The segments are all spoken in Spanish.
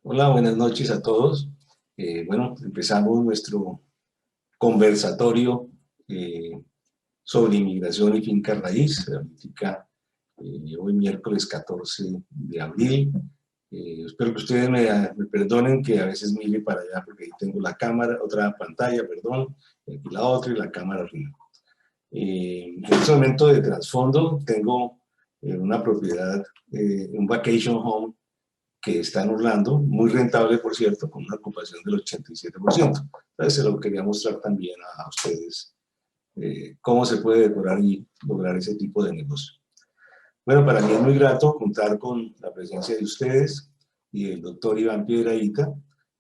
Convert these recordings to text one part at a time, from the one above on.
Hola, buenas noches a todos. Bueno, empezamos nuestro conversatorio sobre inmigración y finca raíz. Ahorita, hoy miércoles 14 de abril. Espero que ustedes me perdonen que a veces mire para allá porque ahí tengo la cámara, otra pantalla, perdón, y aquí la otra y la cámara arriba. En este momento de trasfondo tengo una propiedad, un vacation home que está en Orlando, muy rentable, por cierto, con una ocupación del 87%. Entonces, se lo quería mostrar también a ustedes, cómo se puede decorar y lograr ese tipo de negocio. Bueno, para mí es muy grato contar con la presencia de ustedes y el doctor Iván Piedrahita.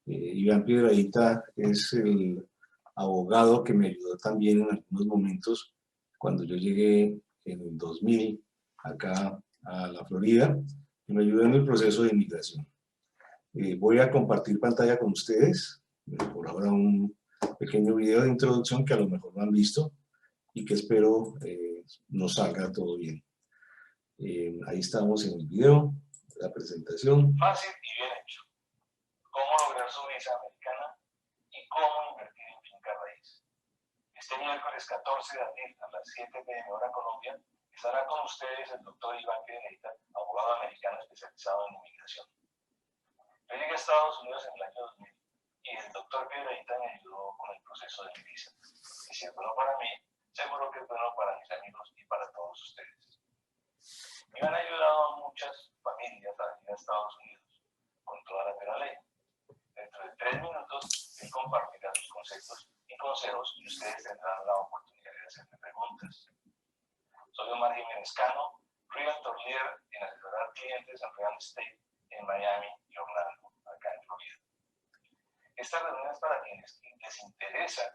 Iván Piedrahita es el abogado que me ayudó también en algunos momentos cuando yo llegué en el 2000 acá a la Florida, y me ayudó en el proceso de inmigración. Voy a compartir pantalla con ustedes, por ahora un pequeño video de introducción que a lo mejor no han visto y que espero nos salga todo bien. Ahí estamos en el video, la presentación. Fácil y bien hecho. Cómo lograr su visa americana y cómo invertir en finca raíz. Este miércoles 14 de abril a las 7 p.m. hora Colombia estará con ustedes el doctor Iván Piedrahita, abogado americano especializado en inmigración. Yo llegué a Estados Unidos en el año 2000 y el doctor Piedrahita me ayudó con el proceso de mi visa. Y si es bueno para mí, seguro que es bueno para mis amigos y para todos ustedes. Me han ayudado a muchas familias a venir a Estados Unidos con toda la pena ley. Dentro de 3 minutos, él compartirá sus conceptos y consejos y ustedes tendrán la oportunidad de hacerme preguntas. Soy Omar Jiménez Cano, Realtor Líder en asesorar clientes en real estate en Miami y Orlando, acá en Florida. Esta reunión es para quienes les interesa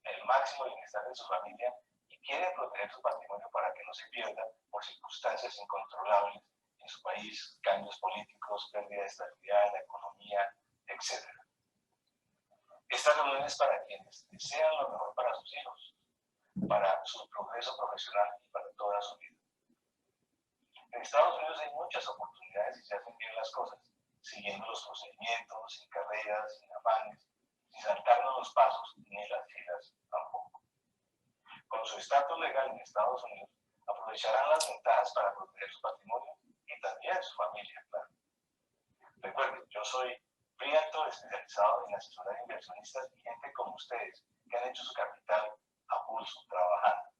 el máximo bienestar de su familia y quieren proteger su patrimonio para que no se pierda por circunstancias incontrolables en su país, cambios políticos, pérdida de estabilidad en la economía, etc. Esta reunión es para quienes desean lo mejor para sus hijos, para su progreso profesional y para toda su vida. En Estados Unidos hay muchas oportunidades y se hacen bien las cosas, siguiendo los procedimientos, sin carreras, sin afanes, sin saltarnos los pasos ni las filas tampoco. Con su estatus legal en Estados Unidos, aprovecharán las ventajas para proteger su patrimonio y también su familia, claro. Recuerden, yo soy Realtor especializado en asesorar inversionistas y gente como ustedes que han hecho su capital a pulso, trabajando.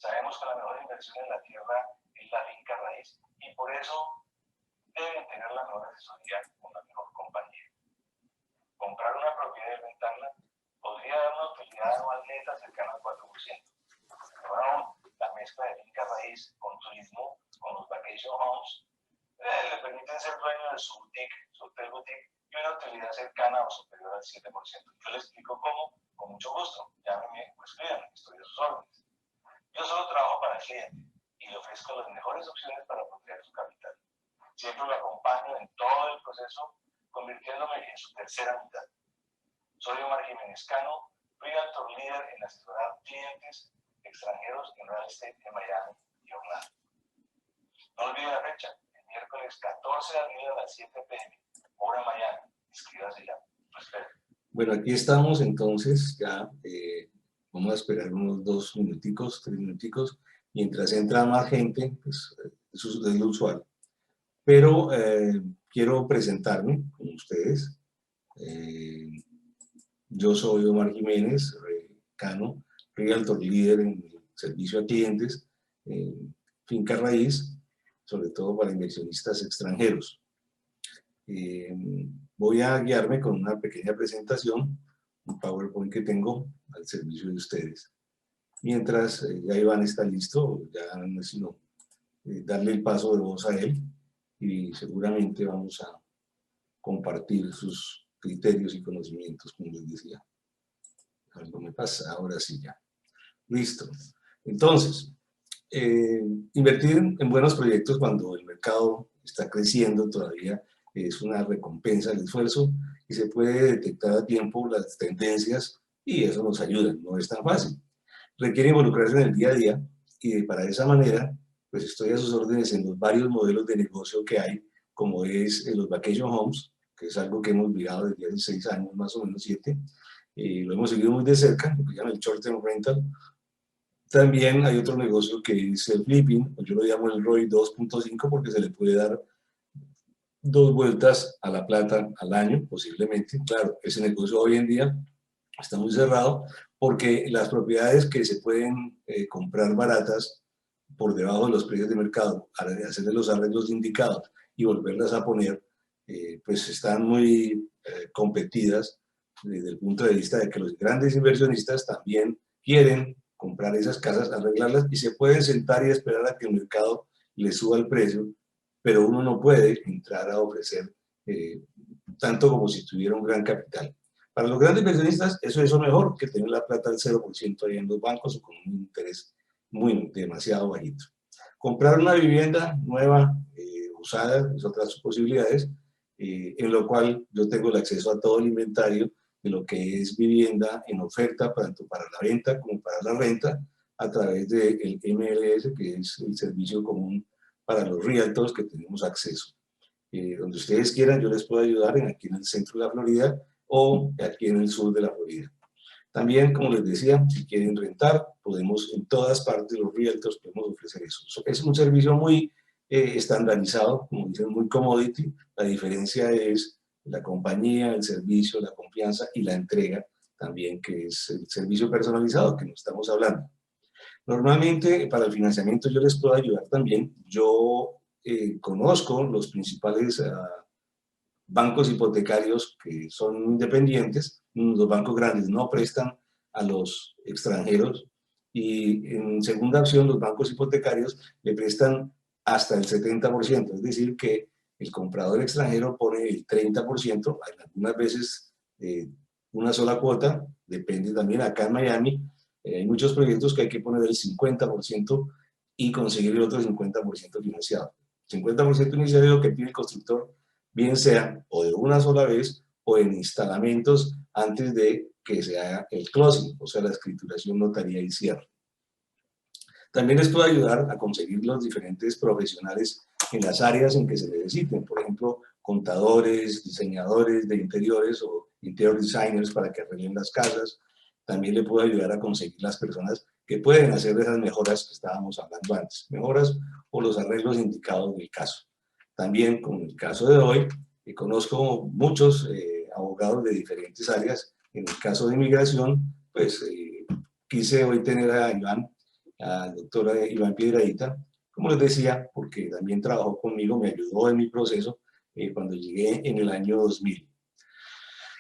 Sabemos que la mejor inversión en la tierra es la finca raíz y por eso deben tener la mejor asesoría con la mejor compañía. Comprar una propiedad y rentarla podría dar una utilidad anual neta cercana al 4%. Pero aún, la mezcla de finca raíz con turismo, con los vacation homes, le permiten ser dueño de su boutique, su hotel boutique, y una utilidad cercana o superior al 7%. Yo les explico cómo, con mucho gusto. Llámenme o escríbanme, estoy a sus órdenes. Yo solo trabajo para el cliente y le ofrezco las mejores opciones para proteger su capital. Siempre lo acompaño en todo el proceso, convirtiéndome en su tercera mitad. Soy Omar Jiménez Cano, Realtor Líder en asesorar clientes extranjeros en real estate en Miami y Orlando. No olviden la fecha, el miércoles 14 de abril a las 7 p.m. hora Miami. Inscríbase ya. Bueno, aquí estamos entonces, ya vamos a esperar unos 2 minuticos, 3 minuticos, mientras entra más gente, pues eso es lo usual. Pero quiero presentarme con ustedes. Yo soy Omar Jiménez Cano, Realtor Líder en servicio a clientes, finca raíz, sobre todo para inversionistas extranjeros. Voy a guiarme con una pequeña presentación, un PowerPoint que tengo al servicio de ustedes. Mientras ya Iván está listo, ya no es sino darle el paso de voz a él y seguramente vamos a compartir sus criterios y conocimientos, como les decía. Algo me pasa, ahora sí ya. Listo. Entonces, invertir en buenos proyectos cuando el mercado está creciendo todavía es una recompensa del esfuerzo y se puede detectar a tiempo las tendencias y eso nos ayuda, no es tan fácil. Requiere involucrarse en el día a día y para esa manera, pues estoy a sus órdenes en los varios modelos de negocio que hay, como es los vacation homes, que es algo que hemos mirado desde hace 6 años, más o menos 7. Lo hemos seguido muy de cerca, lo que llaman el short term rental. También hay otro negocio que es el flipping, yo lo llamo el ROI 2.5 porque se le puede dar 2 vueltas a la plata al año, posiblemente. Claro, ese negocio hoy en día está muy cerrado porque las propiedades que se pueden comprar baratas por debajo de los precios de mercado, hacerle los arreglos indicados y volverlas a poner, pues están muy competidas desde el punto de vista de que los grandes inversionistas también quieren comprar esas casas, arreglarlas y se pueden sentar y esperar a que el mercado les suba el precio, pero uno no puede entrar a ofrecer tanto como si tuviera un gran capital. Para los grandes inversionistas eso es mejor que tener la plata al 0% ahí en los bancos o con un interés demasiado bajito. Comprar una vivienda nueva, usada, es otras posibilidades, en lo cual yo tengo el acceso a todo el inventario de lo que es vivienda en oferta, tanto para la venta como para la renta, a través del MLS, que es el servicio común para los realtors que tenemos acceso. Donde ustedes quieran, yo les puedo ayudar aquí en el centro de la Florida o aquí en el sur de la Florida. También, como les decía, si quieren rentar, podemos en todas partes, los realtors podemos ofrecer eso. Es un servicio muy estandarizado, como dicen, muy commodity. La diferencia es la compañía, el servicio, la confianza y la entrega también, que es el servicio personalizado que nos estamos hablando. Normalmente, para el financiamiento yo les puedo ayudar también. Yo conozco los principales bancos hipotecarios que son independientes. Los bancos grandes no prestan a los extranjeros y en segunda opción los bancos hipotecarios le prestan hasta el 70%, es decir que el comprador extranjero pone el 30%, algunas veces una sola cuota, depende también acá en Miami, hay muchos proyectos que hay que poner el 50% y conseguir el otro 50% financiado. 50% inicial es lo que pide el constructor, bien sea o de una sola vez o en instalamientos antes de que se haga el closing, o sea, la escrituración, notaría y cierre. También les puedo ayudar a conseguir los diferentes profesionales en las áreas en que se necesiten, por ejemplo, contadores, diseñadores de interiores o interior designers para que arreglen las casas. También le puedo ayudar a conseguir las personas que pueden hacer esas mejoras que estábamos hablando antes, mejoras o los arreglos indicados del caso. También, con el caso de hoy, conozco muchos abogados de diferentes áreas. En el caso de inmigración, pues quise hoy tener a Iván, al doctor Iván Piedradita, como les decía, porque también trabajó conmigo, me ayudó en mi proceso cuando llegué en el año 2000.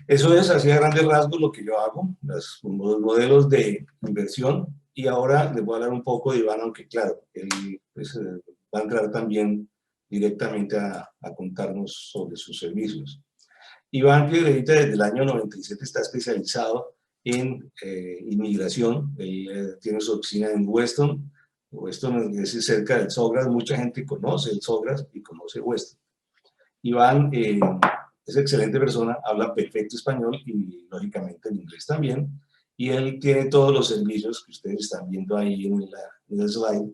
Eso es, así a grandes rasgos, lo que yo hago, los modelos de inversión, y ahora les voy a hablar un poco de Iván, aunque claro, él pues, va a entrar también directamente a contarnos sobre sus servicios. Iván Piedradita desde el año 97 está especializado en inmigración. Él tiene su oficina en Weston. Weston es cerca del Sogras. Mucha gente conoce el Sogras y conoce Weston. Iván es excelente persona, habla perfecto español y lógicamente el inglés también. Y él tiene todos los servicios que ustedes están viendo ahí en el slide.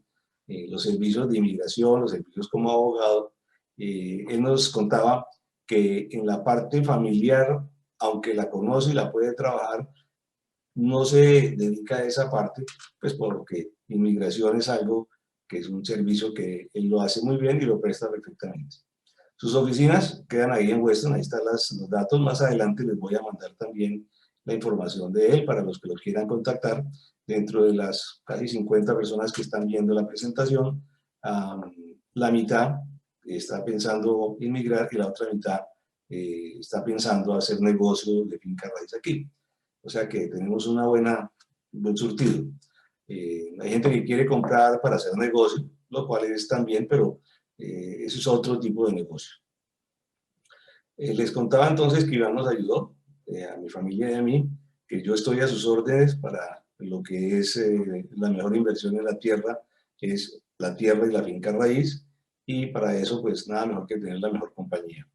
Los servicios de inmigración, los servicios como abogado. Él nos contaba que en la parte familiar, aunque la conoce y la puede trabajar, no se dedica a esa parte, pues porque inmigración es algo que es un servicio que él lo hace muy bien y lo presta perfectamente. Sus oficinas quedan ahí en Weston, ahí están los datos, más adelante les voy a mandar también la información de él para los que lo quieran contactar. Dentro de las casi 50 personas que están viendo la presentación, la mitad está pensando inmigrar y la otra mitad está pensando hacer negocio de finca raíz aquí. O sea que tenemos un buen surtido. Hay gente que quiere comprar para hacer negocio, lo cual es también, pero eso es otro tipo de negocio. Les contaba entonces que Iván nos ayudó, a mi familia y a mí, que yo estoy a sus órdenes para lo que es la mejor inversión en la tierra, que es la tierra y la finca raíz, y para eso pues nada mejor que tener la mejor compañía.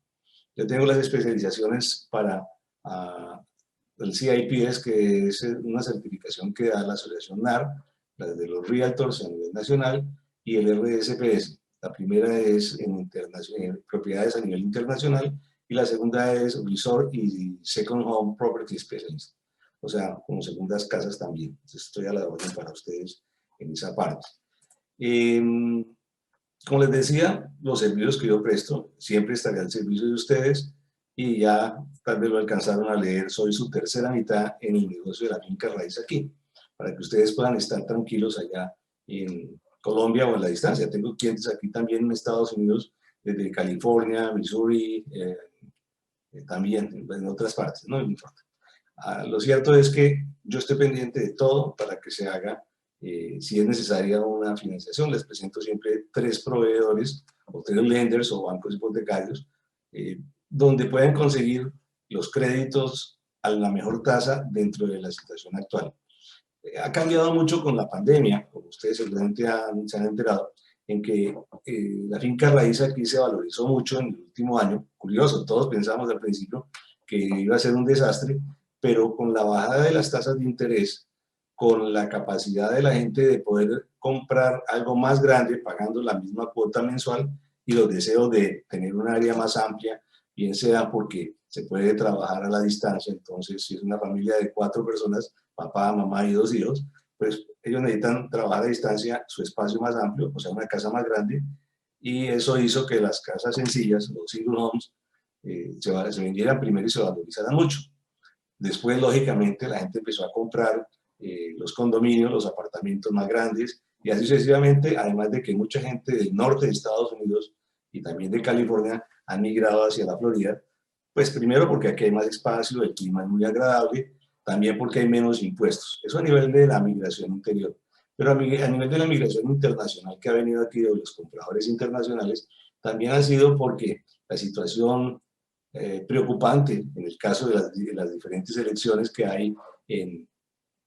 Yo tengo las especializaciones para el CIPS, que es una certificación que da la Asociación NAR, la de los Realtors a nivel nacional, y el RSPS. La primera es en propiedades a nivel internacional y la segunda es Resort y Second Home Property Specialist, o sea, como segundas casas también. Entonces, estoy a la orden para ustedes en esa parte. Como les decía, los servicios que yo presto siempre estaré al servicio de ustedes y ya tal vez lo alcanzaron a leer, soy su tercera mitad en el negocio de la finca raíz aquí, para que ustedes puedan estar tranquilos allá en Colombia o en la distancia. Tengo clientes aquí también en Estados Unidos, desde California, Missouri, también en otras partes, no me importa. Lo cierto es que yo estoy pendiente de todo para que se haga. Si es necesaria una financiación, les presento siempre 3 proveedores o 3 lenders o bancos hipotecarios donde pueden conseguir los créditos a la mejor tasa dentro de la situación actual. Ha cambiado mucho con la pandemia, como ustedes seguramente se han enterado, en que la finca raíz aquí se valorizó mucho en el último año. Curioso, todos pensamos al principio que iba a ser un desastre, pero con la bajada de las tasas de interés, con la capacidad de la gente de poder comprar algo más grande pagando la misma cuota mensual y los deseos de tener un área más amplia, bien sea porque se puede trabajar a la distancia. Entonces, si es una familia de 4 personas, papá, mamá y 2 hijos, pues ellos necesitan trabajar a distancia, su espacio más amplio, o sea, una casa más grande, y eso hizo que las casas sencillas, los single homes, se vendieran primero y se valorizaran mucho. Después, lógicamente, la gente empezó a comprar los condominios, los apartamentos más grandes, y así sucesivamente, además de que mucha gente del norte de Estados Unidos y también de California han migrado hacia la Florida, pues primero porque aquí hay más espacio, el clima es muy agradable, también porque hay menos impuestos. Eso a nivel de la migración interior. Pero a nivel de la migración internacional que ha venido aquí de los compradores internacionales, también ha sido porque la situación preocupante en el caso de las diferentes elecciones que hay en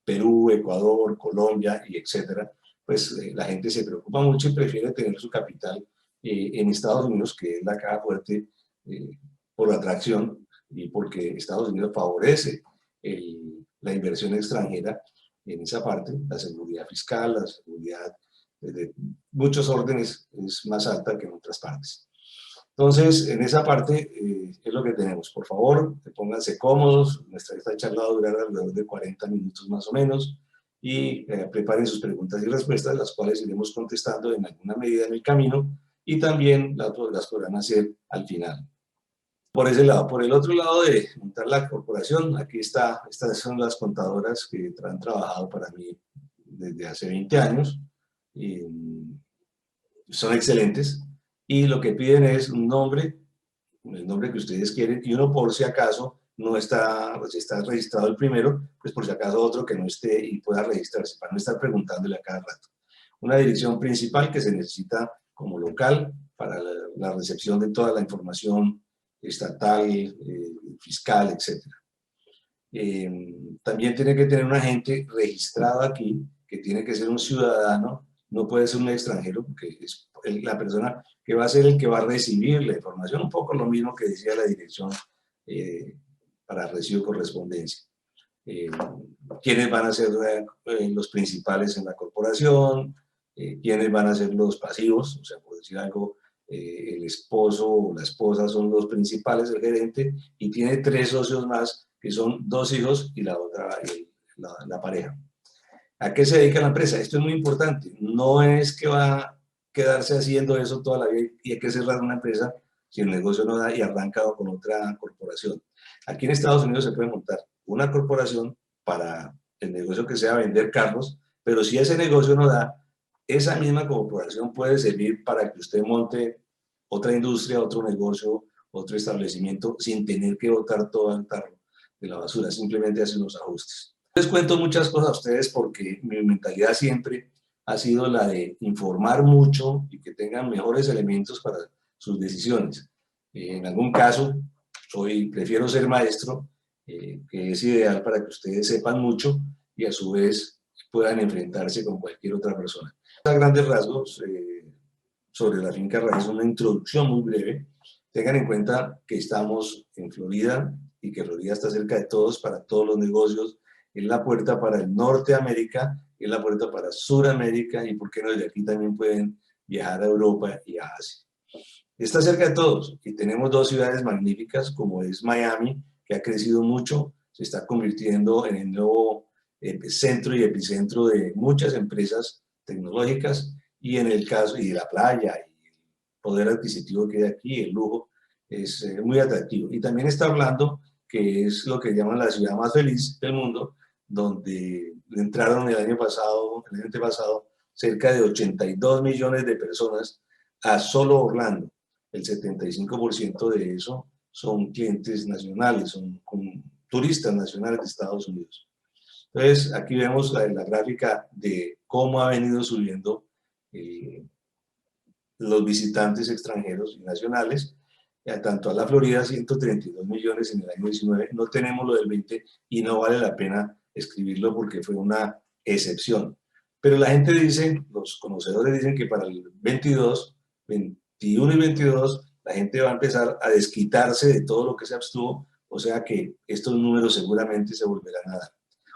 Perú, Ecuador, Colombia y etcétera, pues la gente se preocupa mucho y prefiere tener su capital en Estados Unidos, que es la caja fuerte eh, por la atracción y porque Estados Unidos favorece la inversión extranjera en esa parte, la seguridad fiscal, la seguridad de muchos órdenes es más alta que en otras partes. Entonces, en esa parte es lo que tenemos. Por favor, pónganse cómodos. Esta charla va a durar alrededor de 40 minutos más o menos y preparen sus preguntas y respuestas, las cuales iremos contestando en alguna medida en el camino y también las podrán hacer al final. Por ese lado. Por el otro lado de montar la corporación, aquí está, estas son las contadoras que han trabajado para mí desde hace 20 años. Y son excelentes y lo que piden es un nombre, el nombre que ustedes quieren, y uno por si acaso no está, pues está registrado el primero, pues por si acaso otro que no esté y pueda registrarse, para no estar preguntándole a cada rato. Una dirección principal que se necesita como local para la recepción de toda la información estatal, fiscal, etc. También tiene que tener un agente registrado aquí, que tiene que ser un ciudadano, no puede ser un extranjero, porque es la persona que va a ser el que va a recibir la información, un poco lo mismo que decía la dirección para recibo correspondencia. Quiénes van a ser los principales en la corporación, quiénes van a ser los pasivos, o sea, por decir algo, el esposo o la esposa son los principales, el gerente, y tiene 3 socios más, que son 2 hijos y la otra, la pareja. ¿A qué se dedica la empresa? Esto es muy importante. No es que va a quedarse haciendo eso toda la vida y hay que cerrar una empresa si el negocio no da y arranca con otra corporación. Aquí en Estados Unidos se puede montar una corporación para el negocio que sea vender carros, pero si ese negocio no da, esa misma corporación puede servir para que usted monte otra industria, otro negocio, otro establecimiento sin tener que botar todo al tarro de la basura, simplemente hace unos ajustes. Les cuento muchas cosas a ustedes porque mi mentalidad siempre ha sido la de informar mucho y que tengan mejores elementos para sus decisiones. En algún caso, prefiero ser maestro, que es ideal para que ustedes sepan mucho y a su vez puedan enfrentarse con cualquier otra persona. A grandes rasgos, sobre la finca raíz, una introducción muy breve. Tengan en cuenta que estamos en Florida y que Florida está cerca de todos, para todos los negocios. Es la puerta para el Norteamérica, es la puerta para Suramérica y, ¿por qué no? Desde aquí también pueden viajar a Europa y a Asia. Está cerca de todos y tenemos dos ciudades magníficas como es Miami, que ha crecido mucho, se está convirtiendo en el nuevo centro y epicentro de muchas empresas tecnológicas, y en el caso y de la playa y el poder adquisitivo que hay aquí, el lujo, es muy atractivo. Y también está Orlando, que es lo que llaman la ciudad más feliz del mundo, donde entraron el año antepasado, cerca de 82 millones de personas a solo Orlando. El 75% de eso son clientes nacionales, son turistas nacionales de Estados Unidos. Entonces, aquí vemos la gráfica de cómo ha venido subiendo los visitantes extranjeros y nacionales, tanto a la Florida, 132 millones en el año 19, no tenemos lo del 20 y no vale la pena escribirlo porque fue una excepción. Pero la gente dice, los conocedores dicen que para el 22, 21 y 22, la gente va a empezar a desquitarse de todo lo que se abstuvo, o sea que estos números seguramente se volverán a dar.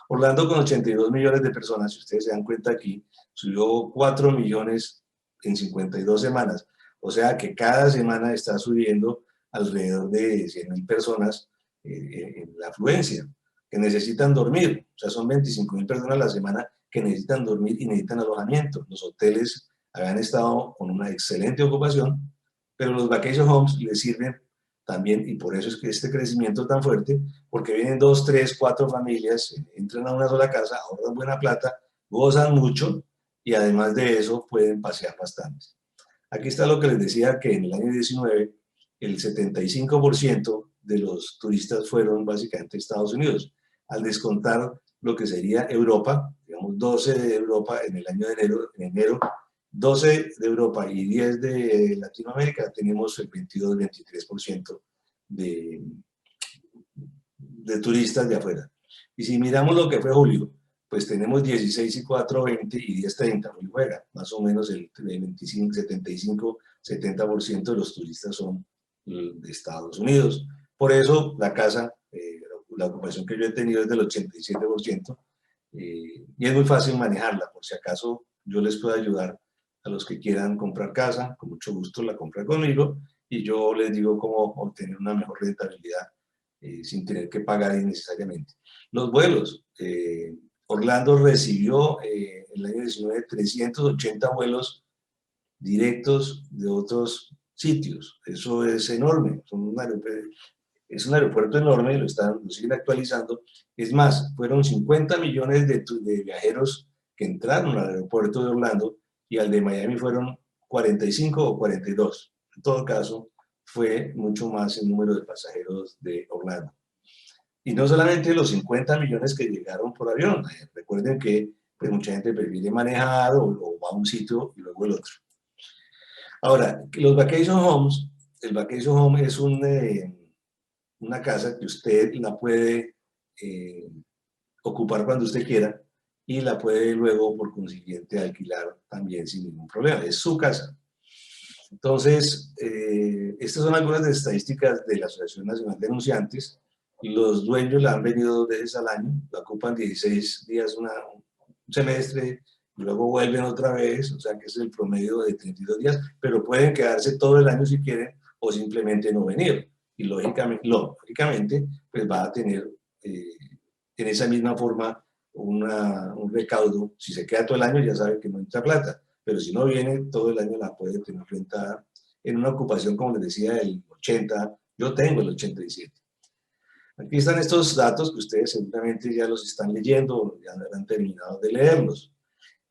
Orlando, con 82 millones de personas, si ustedes se dan cuenta aquí, subió 4 millones en 52 semanas. O sea que cada semana está subiendo alrededor de 100.000 personas en la afluencia, que necesitan dormir. O sea, son 25.000 personas a la semana que necesitan dormir y necesitan alojamiento. Los hoteles habían estado con una excelente ocupación, pero los vacation homes les sirven también, y por eso es que este crecimiento tan fuerte, porque vienen 2, 3, 4 familias, entran a una sola casa, ahorran buena plata, gozan mucho y además de eso pueden pasear bastante. Aquí está lo que les decía, que en el año 19 el 75% de los turistas fueron básicamente Estados Unidos, al descontar lo que sería Europa, digamos 12 de Europa en el año de enero 12 de Europa y 10 de Latinoamérica, tenemos el 22-23% de turistas de afuera. Y si miramos lo que fue julio, pues tenemos 16 y 4, 20 y 10, 30, muy juega, más o menos el 25, 75, 70% de los turistas son de Estados Unidos. Por eso la casa, la ocupación que yo he tenido es del 87%, y es muy fácil manejarla. Por si acaso yo les puedo ayudar a los que quieran comprar casa, con mucho gusto la compran conmigo y yo les digo cómo obtener una mejor rentabilidad sin tener que pagar innecesariamente. Los vuelos. Orlando recibió el año 19 380 vuelos directos de otros sitios. Eso es enorme. Es un aeropuerto enorme, lo siguen actualizando. Es más, fueron 50 millones de viajeros que entraron al aeropuerto de Orlando y al de Miami fueron 45 o 42. En todo caso, fue mucho más el número de pasajeros de Orlando. Y no solamente los 50 millones que llegaron por avión. Recuerden que pues, mucha gente prefiere manejar o va a un sitio y luego el otro. Ahora, los vacation homes, el vacation home es una casa que usted la puede ocupar cuando usted quiera y la puede luego, por consiguiente, alquilar también sin ningún problema. Es su casa. Entonces, estas son algunas de las estadísticas de la Asociación Nacional de Denunciantes. Los dueños la han venido 2 veces al año, la ocupan 16 días un semestre, y luego vuelven otra vez, o sea que es el promedio de 32 días, pero pueden quedarse todo el año si quieren o simplemente no venir. Y lógicamente pues va a tener en esa misma forma un recaudo. Si se queda todo el año ya sabe que no entra plata, pero si no viene todo el año la puede tener rentada en una ocupación, como les decía, del 80, yo tengo el 87. Aquí están estos datos que ustedes seguramente ya los están leyendo o ya han terminado de leerlos.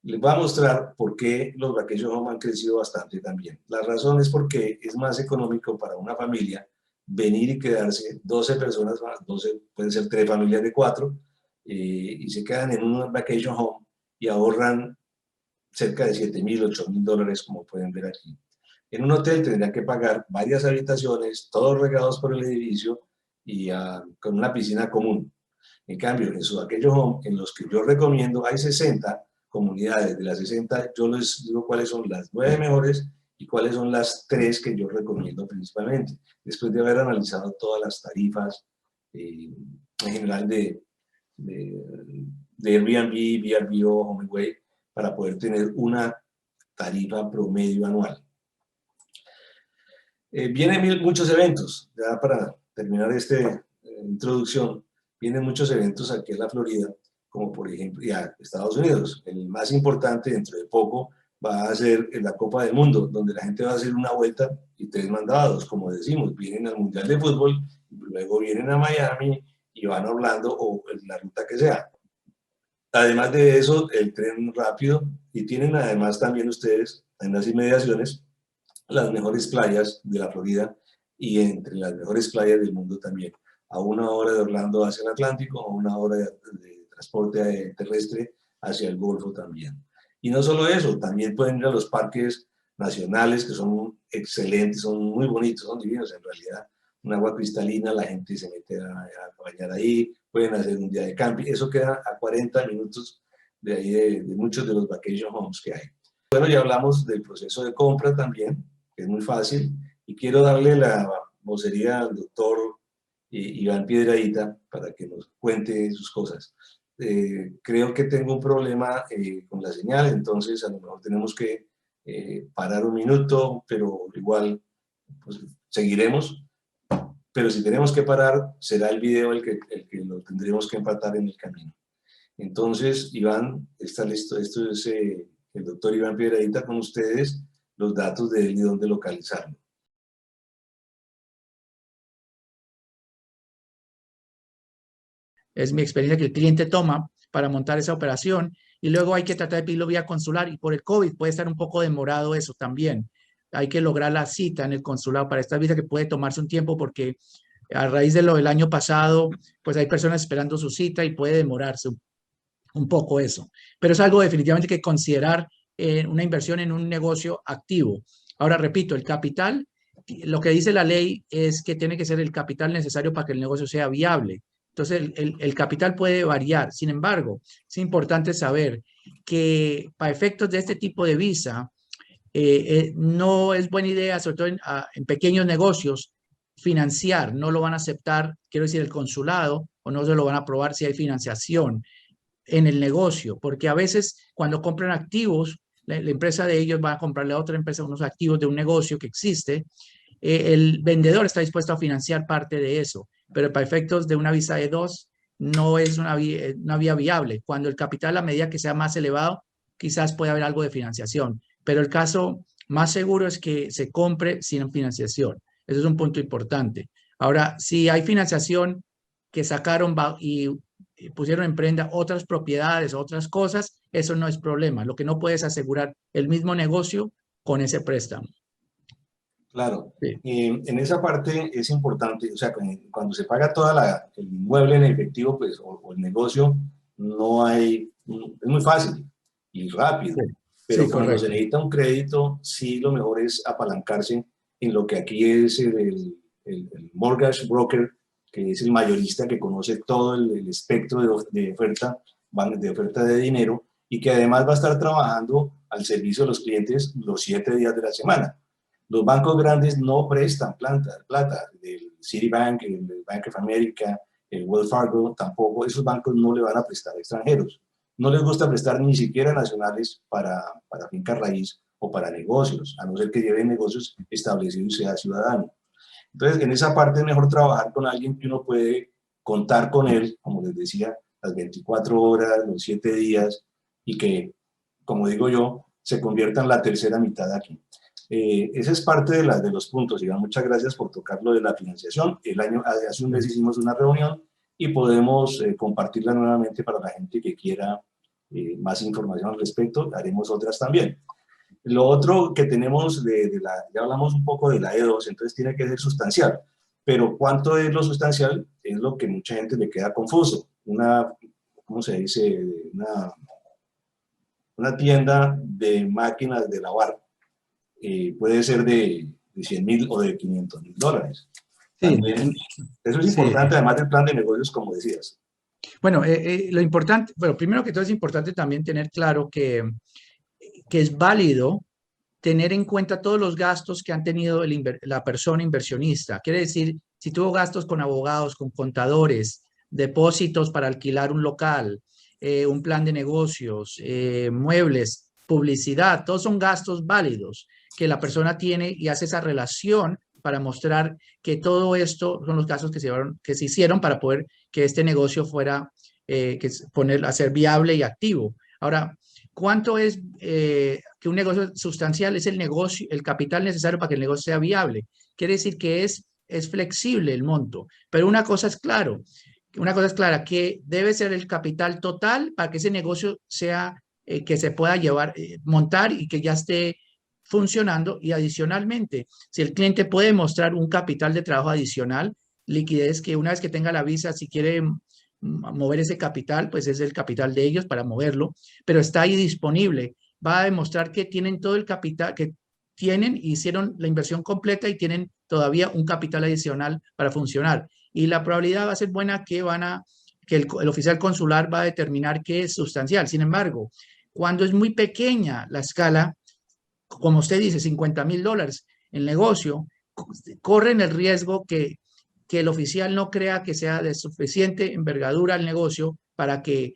Les voy a mostrar por qué los vacation home han crecido bastante también. La razón es porque es más económico para una familia venir y quedarse 12 personas más, 12, pueden ser 3 familias de 4, y se quedan en un vacation home y ahorran cerca de $7.000, $8.000, como pueden ver aquí. En un hotel tendrían que pagar varias habitaciones, todos regados por el edificio y con una piscina común. En cambio, en su vacation home, en los que yo recomiendo, hay 60 comunidades. De las 60, yo les digo cuáles son las 9 mejores y cuáles son las 3 que yo recomiendo principalmente, después de haber analizado todas las tarifas en general de Airbnb, VRBO, HomeAway, para poder tener una tarifa promedio anual. Vienen muchos eventos, ya para terminar esta introducción, vienen muchos eventos aquí en la Florida, como por ejemplo, y a Estados Unidos. El más importante dentro de poco va a ser la Copa del Mundo, donde la gente va a hacer una vuelta y 3 mandados, como decimos, vienen al Mundial de Fútbol, luego vienen a Miami y van a Orlando o en la ruta que sea. Además de eso, el tren rápido, y tienen además también ustedes en las inmediaciones las mejores playas de la Florida y entre las mejores playas del mundo también. A 1 hora de Orlando hacia el Atlántico, a 1 hora de transporte terrestre hacia el Golfo también. Y no solo eso, también pueden ir a los parques nacionales que son excelentes, son muy bonitos, son divinos en realidad. Un agua cristalina, la gente se mete a bañar ahí, pueden hacer un día de camping. Eso queda a 40 minutos de ahí de muchos de los vacation homes que hay. Bueno, ya hablamos del proceso de compra también, que es muy fácil, y quiero darle la vocería al doctor Iván Piedradita para que nos cuente sus cosas. Creo que tengo un problema con la señal, entonces a lo mejor tenemos que parar un minuto, pero igual pues, seguiremos. Pero si tenemos que parar, será el video el que lo tendremos que empatar en el camino. Entonces, Iván, está listo. Esto es el doctor Iván Piedradita con ustedes, los datos de él y dónde localizarlo. Es mi experiencia que el cliente toma para montar esa operación y luego hay que tratar de pedirlo vía consular y por el COVID puede estar un poco demorado eso también. Hay que lograr la cita en el consulado para esta visa que puede tomarse un tiempo porque a raíz de lo del año pasado, pues hay personas esperando su cita y puede demorarse un poco eso. Pero es algo definitivamente que considerar una inversión en un negocio activo. Ahora, repito, el capital, lo que dice la ley es que tiene que ser el capital necesario para que el negocio sea viable. Entonces, el capital puede variar. Sin embargo, es importante saber que para efectos de este tipo de visa, no es buena idea, sobre todo en pequeños negocios, financiar. No lo van a aceptar, quiero decir, el consulado, o no se lo van a aprobar si hay financiación en el negocio, porque a veces cuando compran activos, la empresa de ellos va a comprarle a otra empresa unos activos de un negocio que existe, el vendedor está dispuesto a financiar parte de eso, pero para efectos de una visa E2 no es una vía viable. Cuando el capital, a medida que sea más elevado, quizás puede haber algo de financiación, pero el caso más seguro es que se compre sin financiación. Eso es un punto importante. Ahora, si hay financiación que sacaron y pusieron en prenda otras propiedades, otras cosas, eso no es problema. Lo que no puedes asegurar el mismo negocio con ese préstamo. Claro, Sí. en esa parte es importante, o sea, cuando se paga el inmueble en efectivo, pues, o el negocio, no hay, es muy fácil y rápido, Sí, pero sí, cuando se correcto. necesita un crédito, sí lo mejor es apalancarse en lo que aquí es el mortgage broker, que es el mayorista que conoce todo el espectro de oferta de dinero y que además va a estar trabajando al servicio de los clientes los 7 días de la semana. Los bancos grandes no prestan plata, el Citibank, el Bank of America, el Wells Fargo, tampoco, esos bancos no le van a prestar a extranjeros. No les gusta prestar ni siquiera nacionales para finca raíz o para negocios, a no ser que lleven negocios establecidos y sea ciudadano. Entonces, en esa parte es mejor trabajar con alguien que uno puede contar con él, como les decía, las 24 horas, los 7 días, y que, como digo yo, se convierta en la tercera mitad aquí. Esa es parte de los puntos. Iván, muchas gracias por tocar lo de la financiación. Hace un mes hicimos una reunión y podemos compartirla nuevamente para la gente que quiera más información al respecto. Haremos otras también. Lo otro que tenemos, ya hablamos un poco de la E2, entonces tiene que ser sustancial. Pero ¿cuánto es lo sustancial? Es lo que mucha gente le queda confuso. ¿Cómo se dice? Una tienda de máquinas de lavar puede ser de 100.000 o de $500.000. Sí, También, eso es sí. importante, además del plan de negocios, como decías. Bueno, lo importante, bueno, primero que todo es importante también tener claro que es válido tener en cuenta todos los gastos que han tenido la persona inversionista. Quiere decir, si tuvo gastos con abogados, con contadores, depósitos para alquilar un local, un plan de negocios, muebles, publicidad, todos son gastos válidos que la persona tiene y hace esa relación para mostrar que todo esto son los casos que se hicieron para poder que este negocio fuera, a ser viable y activo. Ahora, ¿cuánto es que un negocio sustancial? Es el negocio, el capital necesario para que el negocio sea viable. Quiere decir que es flexible el monto, pero una cosa es clara, que debe ser el capital total para que ese negocio sea, que se pueda montar y que ya esté funcionando. Y adicionalmente, si el cliente puede mostrar un capital de trabajo adicional, liquidez, que una vez que tenga la visa, si quiere mover ese capital, pues es el capital de ellos para moverlo, pero está ahí disponible. Va a demostrar que tienen todo el capital, que hicieron la inversión completa y tienen todavía un capital adicional para funcionar. Y la probabilidad va a ser buena que el oficial consular va a determinar que es sustancial. Sin embargo, cuando es muy pequeña la escala, como usted dice, $50,000, el negocio, corren el riesgo que el oficial no crea que sea de suficiente envergadura el negocio para que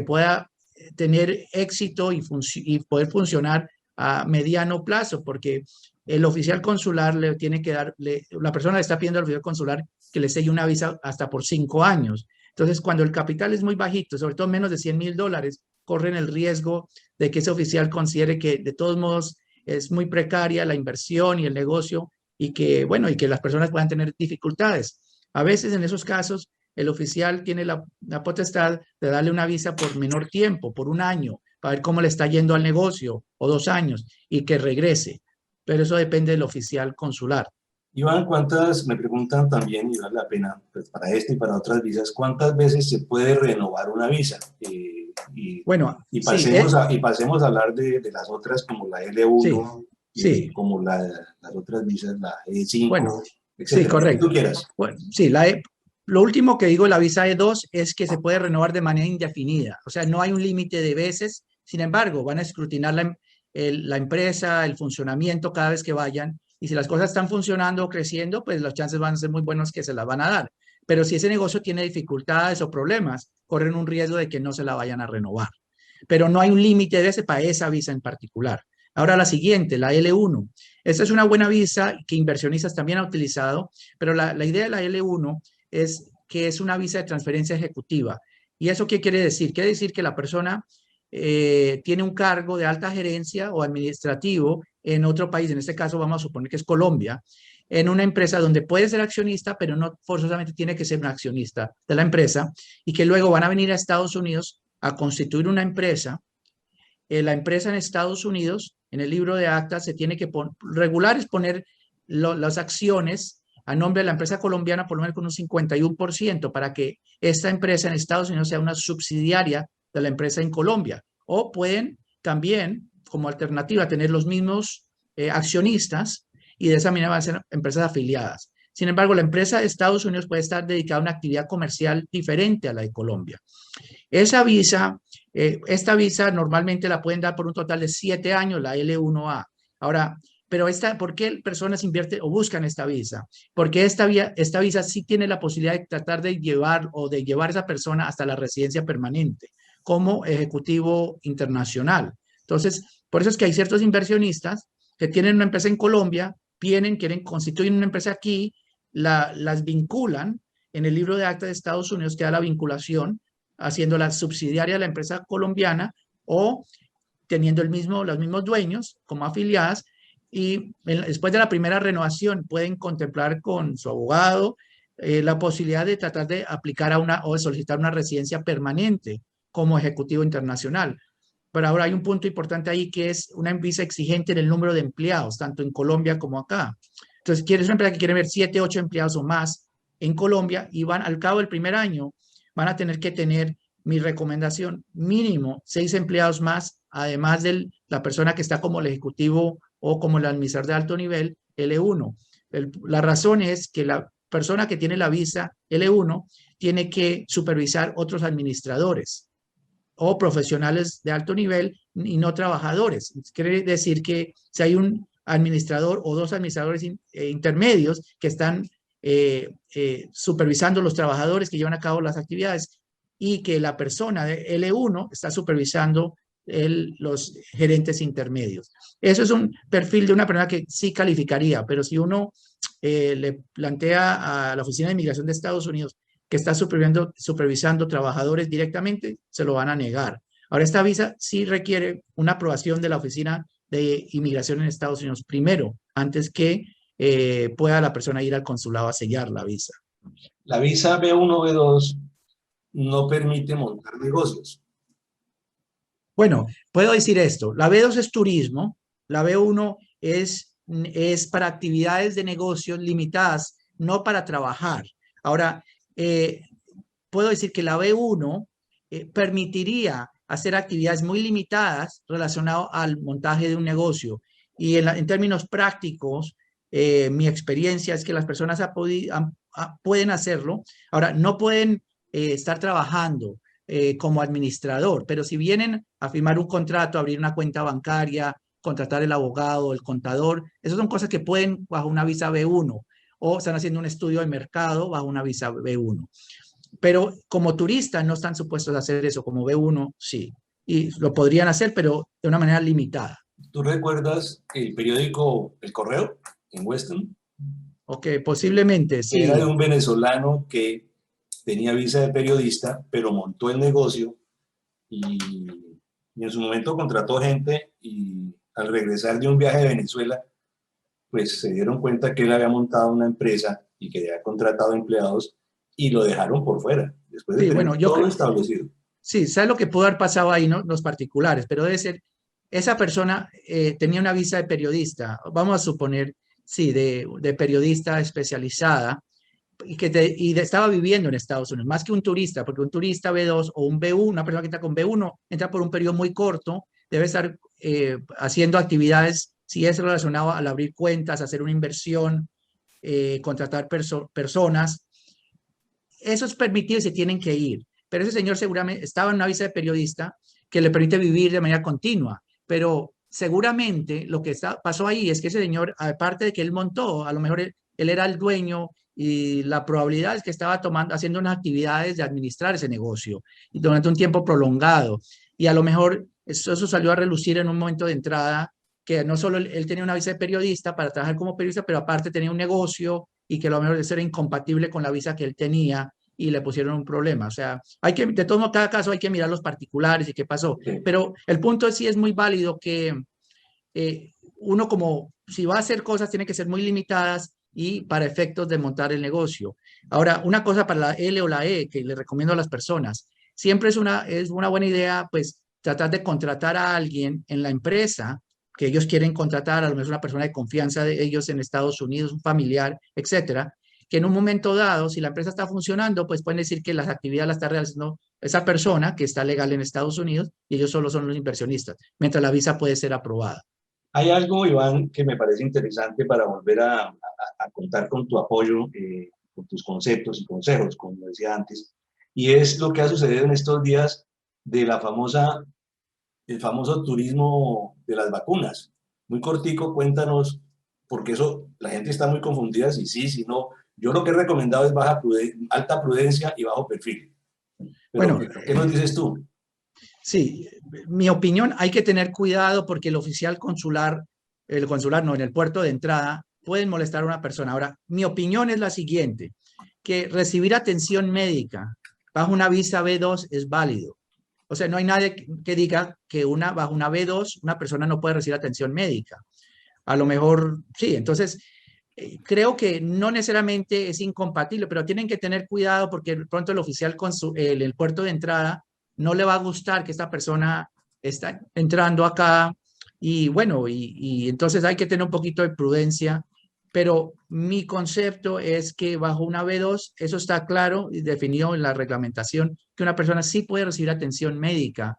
pueda tener éxito y poder funcionar a mediano plazo, porque el oficial consular le tiene que la persona le está pidiendo al oficial consular que le selle una visa hasta por 5 años. Entonces, cuando el capital es muy bajito, sobre todo menos de $100,000, corren el riesgo de que ese oficial considere que de todos modos es muy precaria la inversión y el negocio y que las personas puedan tener dificultades. A veces en esos casos el oficial tiene la potestad de darle una visa por menor tiempo, por 1 año, para ver cómo le está yendo al negocio, o 2 años, y que regrese. Pero eso depende del oficial consular. Iván, me preguntan también, y vale la pena, pues para esta y para otras visas, ¿cuántas veces se puede renovar una visa? Pasemos a hablar de las otras como la L1, sí. como las otras visas, la E5, bueno, etcétera. Sí, correcto. Tú quieras. Bueno, sí, lo último que digo, la visa E2 es que se puede renovar de manera indefinida. O sea, no hay un límite de veces. Sin embargo, van a escrutinar la empresa, el funcionamiento cada vez que vayan. Y si las cosas están funcionando o creciendo, pues los chances van a ser muy buenos que se las van a dar. Pero si ese negocio tiene dificultades o problemas, corren un riesgo de que no se la vayan a renovar. Pero no hay un límite de veces para esa visa en particular. Ahora la siguiente, la L1. Esta es una buena visa que inversionistas también han utilizado, pero la idea de la L1 es que es una visa de transferencia ejecutiva. ¿Y eso qué quiere decir? Quiere decir que la persona tiene un cargo de alta gerencia o administrativo en otro país, en este caso vamos a suponer que es Colombia, en una empresa donde puede ser accionista, pero no forzosamente tiene que ser un accionista de la empresa, y que luego van a venir a Estados Unidos a constituir una empresa. La empresa en Estados Unidos, en el libro de actas, se tiene que regular es poner las acciones a nombre de la empresa colombiana por lo menos con un 51% para que esta empresa en Estados Unidos sea una subsidiaria de la empresa en Colombia. O pueden también, como alternativa, tener los mismos accionistas y de esa manera van a ser empresas afiliadas. Sin embargo, la empresa de Estados Unidos puede estar dedicada a una actividad comercial diferente a la de Colombia. Esta visa normalmente la pueden dar por un total de 7 años, la L1A. Ahora, pero ¿por qué personas invierten o buscan esta visa? Porque esta visa sí tiene la posibilidad de tratar de llevar a esa persona hasta la residencia permanente como ejecutivo internacional. Entonces, por eso es que hay ciertos inversionistas que tienen una empresa en Colombia, quieren constituir una empresa aquí, las vinculan en el libro de acta de Estados Unidos, que da la vinculación, haciéndola subsidiaria de la empresa colombiana o teniendo los mismos dueños como afiliadas, y después de la primera renovación pueden contemplar con su abogado la posibilidad de tratar de aplicar o de solicitar una residencia permanente como ejecutivo internacional. Pero ahora hay un punto importante ahí, que es una visa exigente en el número de empleados, tanto en Colombia como acá. Entonces, quieres una empresa que quiere ver 7, 8 empleados o más en Colombia, y al cabo del primer año van a tener que tener, mi recomendación, mínimo 6 empleados más, además de la persona que está como el ejecutivo o como el administrador de alto nivel, L1. La razón es que la persona que tiene la visa L1 tiene que supervisar otros administradores o profesionales de alto nivel y no trabajadores. Quiere decir que si hay un administrador o 2 administradores intermedios que están supervisando los trabajadores que llevan a cabo las actividades, y que la persona de L1 está supervisando los gerentes intermedios. Eso es un perfil de una persona que sí calificaría, pero si uno le plantea a la Oficina de Inmigración de Estados Unidos que está supervisando trabajadores directamente, se lo van a negar. Ahora, esta visa sí requiere una aprobación de la Oficina de Inmigración en Estados Unidos primero, antes que pueda la persona ir al consulado a sellar la visa. La visa B1, B2 no permite montar negocios. Bueno, puedo decir esto, la B2 es turismo, la B1 es para actividades de negocios limitadas, no para trabajar. Ahora, puedo decir que la B1 permitiría hacer actividades muy limitadas relacionadas al montaje de un negocio. Y en términos prácticos, mi experiencia es que las personas pueden hacerlo. Ahora, no pueden estar trabajando como administrador, pero si vienen a firmar un contrato, abrir una cuenta bancaria, contratar el abogado, el contador, esas son cosas que pueden bajo una visa B1 o están haciendo un estudio de mercado bajo una visa B1. Pero como turistas no están supuestos a hacer eso, como B1 sí. Y lo podrían hacer, pero de una manera limitada. ¿Tú recuerdas el periódico El Correo en Weston? Ok, posiblemente sí. Era de un venezolano que tenía visa de periodista, pero montó el negocio y en su momento contrató gente y al regresar de un viaje de Venezuela, pues se dieron cuenta que él había montado una empresa y que había contratado empleados y lo dejaron por fuera, después de Sí, tener bueno, todo establecido. Sí, ¿sabes lo que pudo haber pasado ahí, no? Los particulares, pero debe ser, esa persona tenía una visa de periodista, vamos a suponer, sí, de periodista especializada, y estaba viviendo en Estados Unidos, más que un turista, porque un turista B2 o un B1, una persona que está con B1, entra por un periodo muy corto, debe estar haciendo actividades, si es relacionado al abrir cuentas, hacer una inversión, contratar personas. Eso es permitido y se tienen que ir. Pero ese señor seguramente estaba en una visa de periodista que le permite vivir de manera continua. Pero seguramente lo que pasó ahí es que ese señor, aparte de que él montó, a lo mejor él era el dueño y la probabilidad es que estaba haciendo unas actividades de administrar ese negocio y durante un tiempo prolongado. Y a lo mejor eso salió a relucir en un momento de entrada, que no solo él tenía una visa de periodista para trabajar como periodista, pero aparte tenía un negocio y que a lo mejor eso era incompatible con la visa que él tenía y le pusieron un problema. O sea, de todo modo, cada caso hay que mirar los particulares y qué pasó. Sí. Pero el punto sí es muy válido que uno como, si va a hacer cosas, tiene que ser muy limitadas y para efectos de montar el negocio. Ahora, una cosa para la L o la E que le recomiendo a las personas, siempre es una buena idea, pues, tratar de contratar a alguien en la empresa que ellos quieren contratar, a lo mejor una persona de confianza de ellos en Estados Unidos, un familiar, etcétera, que en un momento dado, si la empresa está funcionando, pues pueden decir que las actividades las está realizando esa persona que está legal en Estados Unidos y ellos solo son los inversionistas, mientras la visa puede ser aprobada. Hay algo, Iván, que me parece interesante para volver a contar con tu apoyo, con tus conceptos y consejos, como decía antes, y es lo que ha sucedido en estos días de el famoso turismo de las vacunas. Muy cortico, cuéntanos, porque eso, la gente está muy confundida, si sí, si no. Yo lo que he recomendado es alta prudencia y bajo perfil. Pero, Bueno, ¿qué nos dices tú? sí, mi opinión, hay que tener cuidado porque el consular no, en el puerto de entrada, pueden molestar a una persona. Ahora, mi opinión es la siguiente, que recibir atención médica bajo una visa B2 es válido. O sea, no hay nadie que diga que bajo una B2 una persona no puede recibir atención médica. A lo mejor, sí, entonces creo que no necesariamente es incompatible, pero tienen que tener cuidado porque pronto el oficial el puerto de entrada no le va a gustar que esta persona está entrando acá y bueno, y entonces hay que tener un poquito de prudencia, pero mi concepto es que bajo una B2, eso está claro y definido en la reglamentación, que una persona sí puede recibir atención médica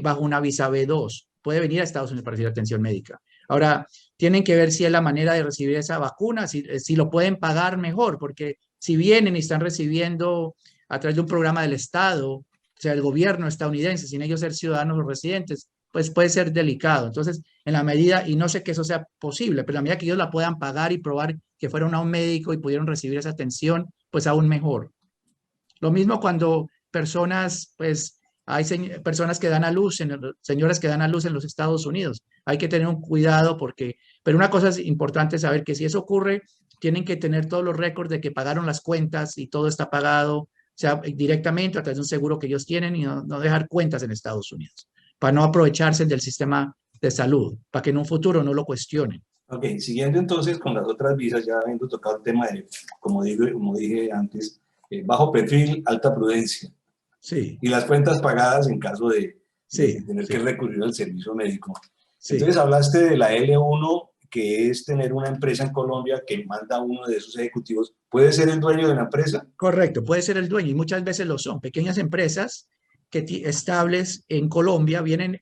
bajo una visa B2, puede venir a Estados Unidos para recibir atención médica. Ahora, tienen que ver si es la manera de recibir esa vacuna, si lo pueden pagar mejor, porque si vienen y están recibiendo a través de un programa del Estado, o sea, el gobierno estadounidense, sin ellos ser ciudadanos o residentes, pues puede ser delicado. Entonces, en la medida, y no sé que eso sea posible, pero en la medida que ellos la puedan pagar y probar que fueron a un médico y pudieron recibir esa atención, pues aún mejor. Lo mismo cuando personas, pues, Hay personas que dan a luz, señoras que dan a luz en los Estados Unidos. Hay que tener un cuidado porque, pero una cosa es importante saber que si eso ocurre, tienen que tener todos los récords de que pagaron las cuentas y todo está pagado, o sea, directamente a través de un seguro que ellos tienen y no dejar cuentas en Estados Unidos, para no aprovecharse del sistema de salud, para que en un futuro no lo cuestionen. Ok, siguiendo entonces con las otras visas, ya habiendo tocado el tema de, como dije antes, bajo perfil, alta prudencia, Sí, y las cuentas pagadas en caso de sí, tener que sí, recurrir al servicio médico. Entonces sí. hablaste de la L1, que es tener una empresa en Colombia que manda a uno de esos ejecutivos. ¿Puede ser el dueño de la empresa? Correcto, puede ser el dueño y muchas veces lo son. Pequeñas empresas estables en Colombia vienen,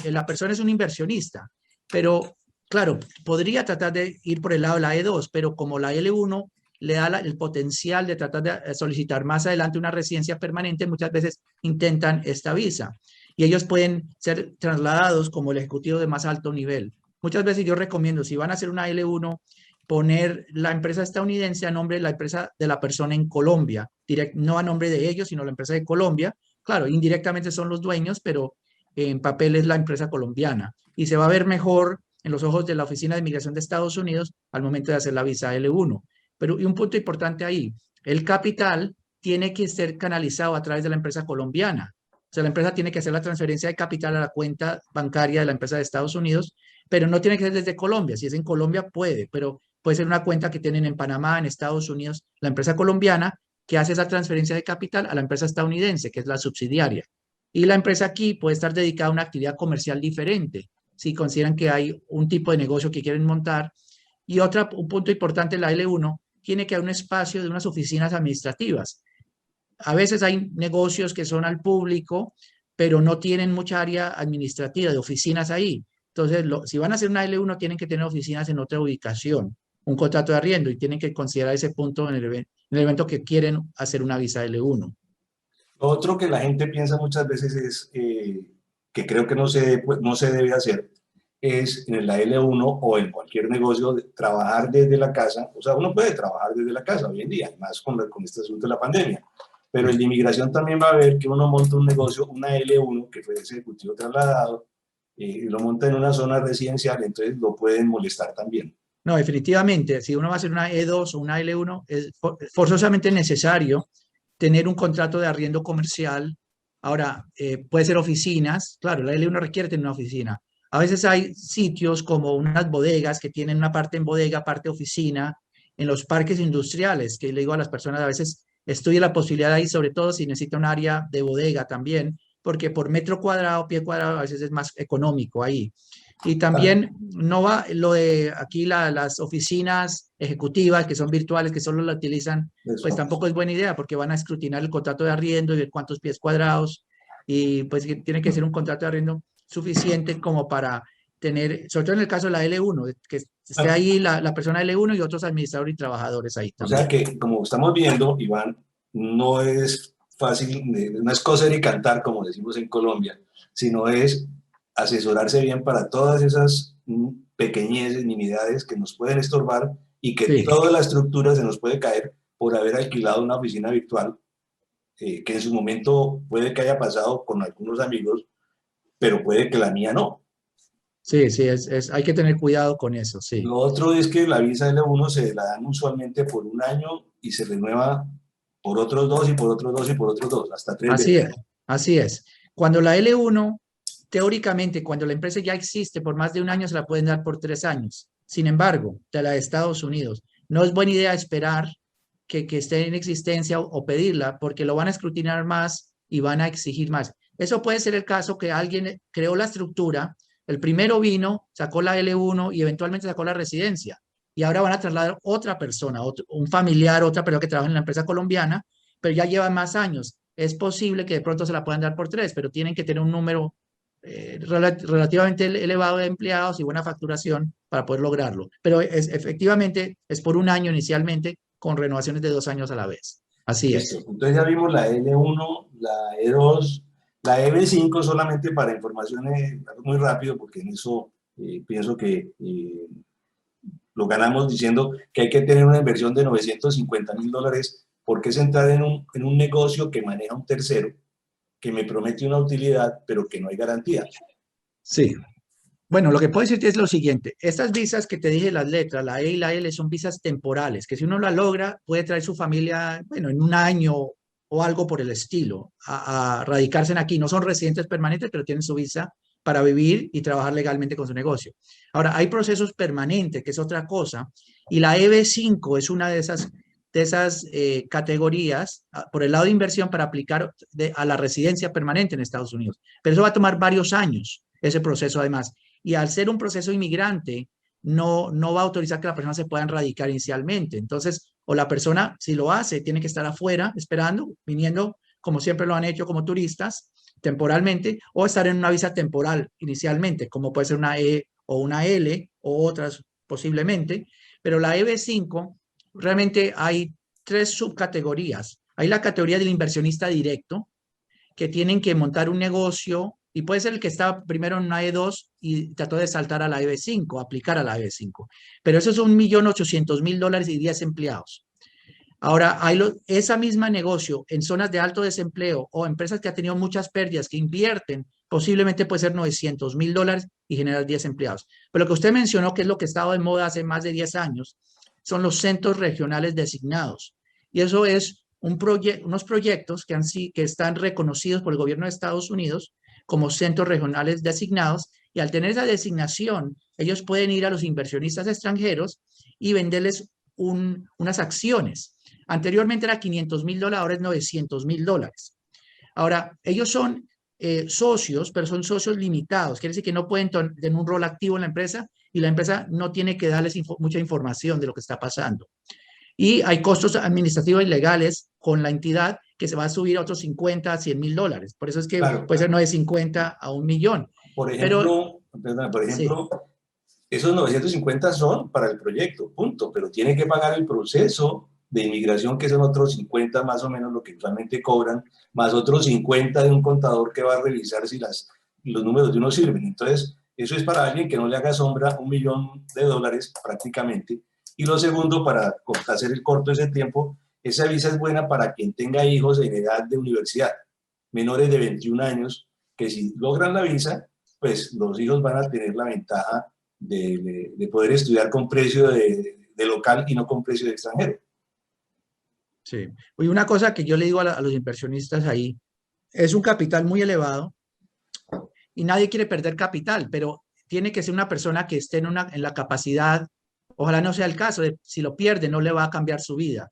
la persona es un inversionista, pero claro, podría tratar de ir por el lado de la E2, pero como la L1 le da el potencial de tratar de solicitar más adelante una residencia permanente, muchas veces intentan esta visa y ellos pueden ser trasladados como el ejecutivo de más alto nivel. Muchas veces yo recomiendo, si van a hacer una L1, poner la empresa estadounidense a nombre de la empresa de la persona en Colombia, no a nombre de ellos, sino la empresa de Colombia. Claro, indirectamente son los dueños, pero en papel es la empresa colombiana. Y se va a ver mejor en los ojos de la Oficina de Inmigración de Estados Unidos al momento de hacer la visa L1. Pero y un punto importante ahí, el capital tiene que ser canalizado a través de la empresa colombiana. O sea, la empresa tiene que hacer la transferencia de capital a la cuenta bancaria de la empresa de Estados Unidos, pero no tiene que ser desde Colombia. Si es en Colombia, pero puede ser una cuenta que tienen en Panamá, en Estados Unidos, la empresa colombiana que hace esa transferencia de capital a la empresa estadounidense, que es la subsidiaria. Y la empresa aquí puede estar dedicada a una actividad comercial diferente, si consideran que hay un tipo de negocio que quieren montar. Y un punto importante, la L1, tiene que haber un espacio de unas oficinas administrativas. A veces hay negocios que son al público, pero no tienen mucha área administrativa de oficinas ahí. Entonces, si van a hacer una L1, tienen que tener oficinas en otra ubicación, un contrato de arriendo, y tienen que considerar ese punto en en el evento que quieren hacer una visa L1. Lo otro que la gente piensa muchas veces es, que creo que no se debe hacer, es en la L1 o en cualquier negocio trabajar desde la casa. O sea, uno puede trabajar desde la casa hoy en día, más con este asunto de la pandemia. Pero el de inmigración también va a ver que uno monta un negocio, una L1, que fue ejecutivo trasladado, y lo monta en una zona residencial, entonces lo pueden molestar también. No, definitivamente, si uno va a hacer una E2 o una L1, es forzosamente necesario tener un contrato de arriendo comercial. Ahora, puede ser oficinas, claro, la L1 requiere tener una oficina. A veces hay sitios como unas bodegas que tienen una parte en bodega, parte oficina, en los parques industriales, que le digo a las personas, a veces estudia la posibilidad ahí, sobre todo si necesita un área de bodega también, porque por metro cuadrado, pie cuadrado, a veces es más económico ahí. Y Claro, también no va lo de aquí las oficinas ejecutivas que son virtuales, que solo la utilizan, pues eso. tampoco es buena idea porque van a escrutinar el contrato de arriendo y ver cuántos pies cuadrados y pues que tiene que ser un contrato de arriendo suficiente como para tener, sobre todo en el caso de la L1, que esté ahí la persona L1 y otros administradores y trabajadores ahí O sea también. que, como estamos viendo, Iván, no es fácil, no es coser y cantar, como decimos en Colombia, sino es asesorarse bien para todas esas pequeñeces, nimiedades que nos pueden estorbar y que Sí, toda la estructura se nos puede caer por haber alquilado una oficina virtual, que en su momento puede que haya pasado con algunos amigos, pero puede que la mía no. sí, sí, hay que tener cuidado con eso, sí. Lo otro es que la visa L1 se la dan usualmente por un año y se renueva por otros dos y por otros dos y por otros dos, hasta tres Así veces. es, así es. Cuando la L1, teóricamente, cuando la empresa ya existe por más de un año, se la pueden dar por 3 años. Sin embargo, de la de Estados Unidos, no es buena idea esperar que esté en existencia o pedirla, porque lo van a escrutinar más y van a exigir más. Eso puede ser el caso que alguien creó la estructura, el primero vino, sacó la L1 y eventualmente sacó la residencia. Y ahora van a trasladar otra persona, un familiar, otra persona que trabaja en la empresa colombiana, pero ya lleva más años. Es posible que de pronto se la puedan dar por 3, pero tienen que tener un número relativamente elevado de empleados y buena facturación para poder lograrlo. Pero efectivamente es por un año inicialmente con renovaciones de 2 años a la vez. Así Listo. es. Entonces ya vimos la L1, la E2, la EB5 solamente para informaciones muy rápido, porque en eso pienso que lo ganamos diciendo que hay que tener una inversión de $950.000, porque es entrar en un negocio que maneja un tercero, que me promete una utilidad, pero que no hay garantía. Sí. Bueno, lo que puedo decirte es lo siguiente. Estas visas que te dije, las letras, la E y la L, son visas temporales, que si uno la logra, puede traer su familia, bueno, en un año o algo por el estilo, a radicarse en aquí. No son residentes permanentes, pero tienen su visa para vivir y trabajar legalmente con su negocio. Ahora, hay procesos permanentes, que es otra cosa, y la EB5 es una de esas categorías por el lado de inversión para aplicar a la residencia permanente en Estados Unidos. Pero eso va a tomar varios años, ese proceso además. Y al ser un proceso inmigrante, no va a autorizar que la persona se pueda radicar inicialmente. Entonces, o la persona, si lo hace, tiene que estar afuera esperando, viniendo, como siempre lo han hecho como turistas, temporalmente, o estar en una visa temporal inicialmente, como puede ser una E o una L o otras posiblemente. Pero la EB5, realmente hay tres subcategorías. Hay la categoría del inversionista directo, que tienen que montar un negocio y puede ser el que está primero en una E2 y trató de saltar a la EB5, aplicar a la EB5. Pero eso es $1.800.000 y 10 empleados. Ahora, hay esa misma negocio en zonas de alto desempleo o empresas que han tenido muchas pérdidas, que invierten, posiblemente puede ser $900.000 y generar 10 empleados. Pero lo que usted mencionó, que es lo que estaba de moda hace más de 10 años, son los centros regionales designados. Y eso es unos proyectos que están reconocidos por el gobierno de Estados Unidos como centros regionales designados, y al tener esa designación, ellos pueden ir a los inversionistas extranjeros y venderles unas acciones. Anteriormente era $500.000, ahora es $900.000. Ahora, ellos son socios, pero son socios limitados. Quiere decir que no pueden tener un rol activo en la empresa y la empresa no tiene que darles mucha información de lo que está pasando. Y hay costos administrativos y legales con la entidad que se va a subir a otros 50 a $100.000. Por eso es que Claro, puede ser 950 a 1.000.000. por Pero ejemplo, perdón, por sí, ejemplo, esos 950 son para el proyecto, punto, pero tiene que pagar el proceso de inmigración, que son otros 50 más o menos lo que usualmente cobran, más otros 50 de un contador que va a revisar si los números de uno sirven. Entonces, eso es para alguien que no le haga sombra $1.000.000 prácticamente. Y lo segundo, para hacer el corto ese tiempo, esa visa es buena para quien tenga hijos en edad de universidad, menores de 21 años, que si logran la visa, pues los hijos van a tener la ventaja de poder estudiar con precio de local y no con precio de extranjero. sí. Y una cosa que yo le digo a los inversionistas ahí, es un capital muy elevado y nadie quiere perder capital, pero tiene que ser una persona que esté en la capacidad, ojalá no sea el caso, si lo pierde no le va a cambiar su vida.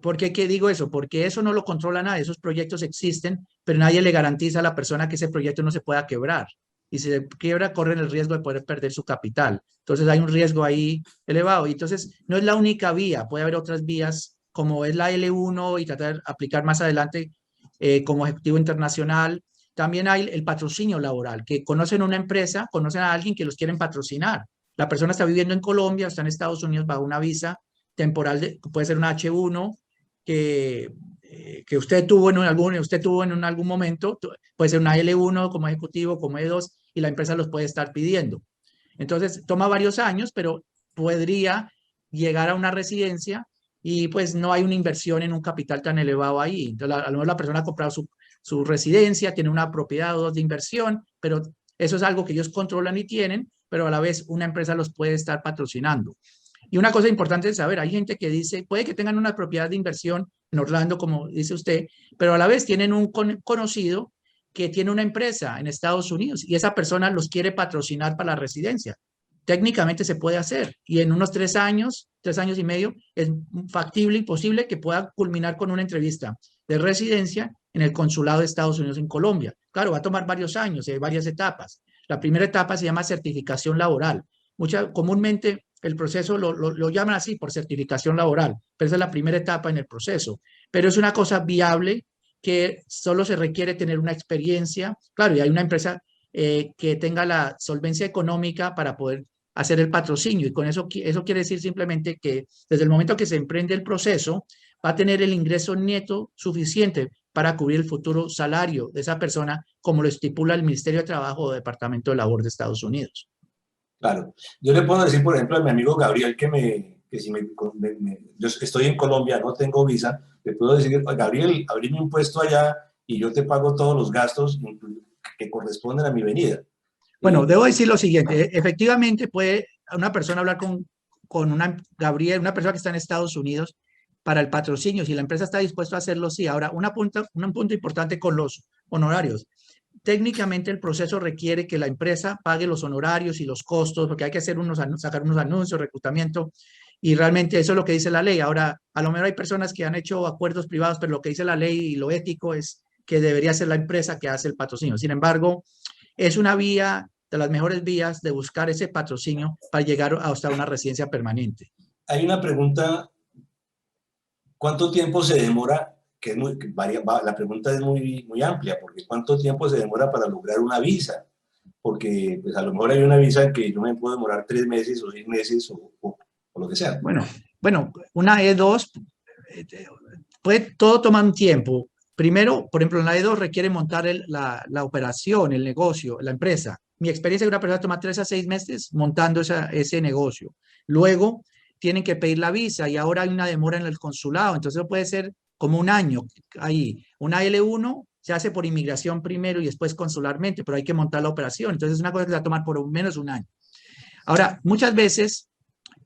¿Por qué digo eso? Porque eso no lo controla nadie, esos proyectos existen, pero nadie le garantiza a la persona que ese proyecto no se pueda quebrar. Y si se quiebra, corren el riesgo de poder perder su capital. Entonces hay un riesgo ahí elevado. Y entonces no es la única vía, puede haber otras vías como es la L1 y tratar de aplicar más adelante como ejecutivo internacional. También hay el patrocinio laboral, que conocen una empresa, conocen a alguien que los quieren patrocinar. La persona está viviendo en Colombia, está en Estados Unidos bajo una visa temporal, puede ser una H1 que usted tuvo en algún momento, puede ser una L1 como ejecutivo, como E2, y la empresa los puede estar pidiendo. Entonces, toma varios años, pero podría llegar a una residencia y pues no hay una inversión en un capital tan elevado ahí. Entonces, a lo mejor la persona ha comprado su residencia, tiene una propiedad o dos de inversión, pero eso es algo que ellos controlan y tienen, pero a la vez una empresa los puede estar patrocinando. Y una cosa importante es saber, hay gente que dice, puede que tengan una propiedad de inversión en Orlando, como dice usted, pero a la vez tienen un conocido que tiene una empresa en Estados Unidos y esa persona los quiere patrocinar para la residencia. Técnicamente se puede hacer y en unos 3 años y medio, es factible y posible que pueda culminar con una entrevista de residencia en el consulado de Estados Unidos en Colombia. Claro, va a tomar varios años, varias etapas. La primera etapa se llama certificación laboral. Comúnmente el proceso lo llaman así por certificación laboral, pero esa es la primera etapa en el proceso. Pero es una cosa viable que solo se requiere tener una experiencia. Claro, y hay una empresa que tenga la solvencia económica para poder hacer el patrocinio. Y con eso quiere decir simplemente que desde el momento que se emprende el proceso, va a tener el ingreso neto suficiente para cubrir el futuro salario de esa persona, como lo estipula el Ministerio de Trabajo o Departamento de Labor de Estados Unidos. Claro. Yo le puedo decir, por ejemplo, a mi amigo Gabriel que si yo estoy en Colombia, no tengo visa, le puedo decir, Gabriel, abrime un puesto allá y yo te pago todos los gastos que corresponden a mi venida. Bueno, debo decir lo siguiente. Efectivamente, puede una persona hablar con Gabriel, una persona que está en Estados Unidos, para el patrocinio. Si la empresa está dispuesta a hacerlo, sí. Ahora, un punto importante con los honorarios. Técnicamente, el proceso requiere que la empresa pague los honorarios y los costos, porque hay que hacer sacar unos anuncios, reclutamiento, y realmente eso es lo que dice la ley. Ahora, a lo mejor hay personas que han hecho acuerdos privados, pero lo que dice la ley y lo ético es que debería ser la empresa que hace el patrocinio. Sin embargo, es una vía de las mejores vías de buscar ese patrocinio para llegar hasta una residencia permanente. Hay una pregunta, ¿cuánto tiempo se demora? La pregunta es muy amplia, porque ¿cuánto tiempo se demora para lograr una visa? Porque pues, a lo mejor hay una visa que yo me puedo demorar 3 meses o 6 meses o lo que sea. Bueno, una E2, todo toma un tiempo. Primero, por ejemplo, en la E2 requiere montar la operación, el negocio, la empresa. Mi experiencia de una persona toma 3 a 6 meses montando ese negocio. Luego, tienen que pedir la visa y ahora hay una demora en el consulado. Entonces, puede ser como un año ahí. Una L1 se hace por inmigración primero y después consularmente, pero hay que montar la operación. Entonces, es una cosa que se va a tomar por lo menos un año. Ahora, muchas veces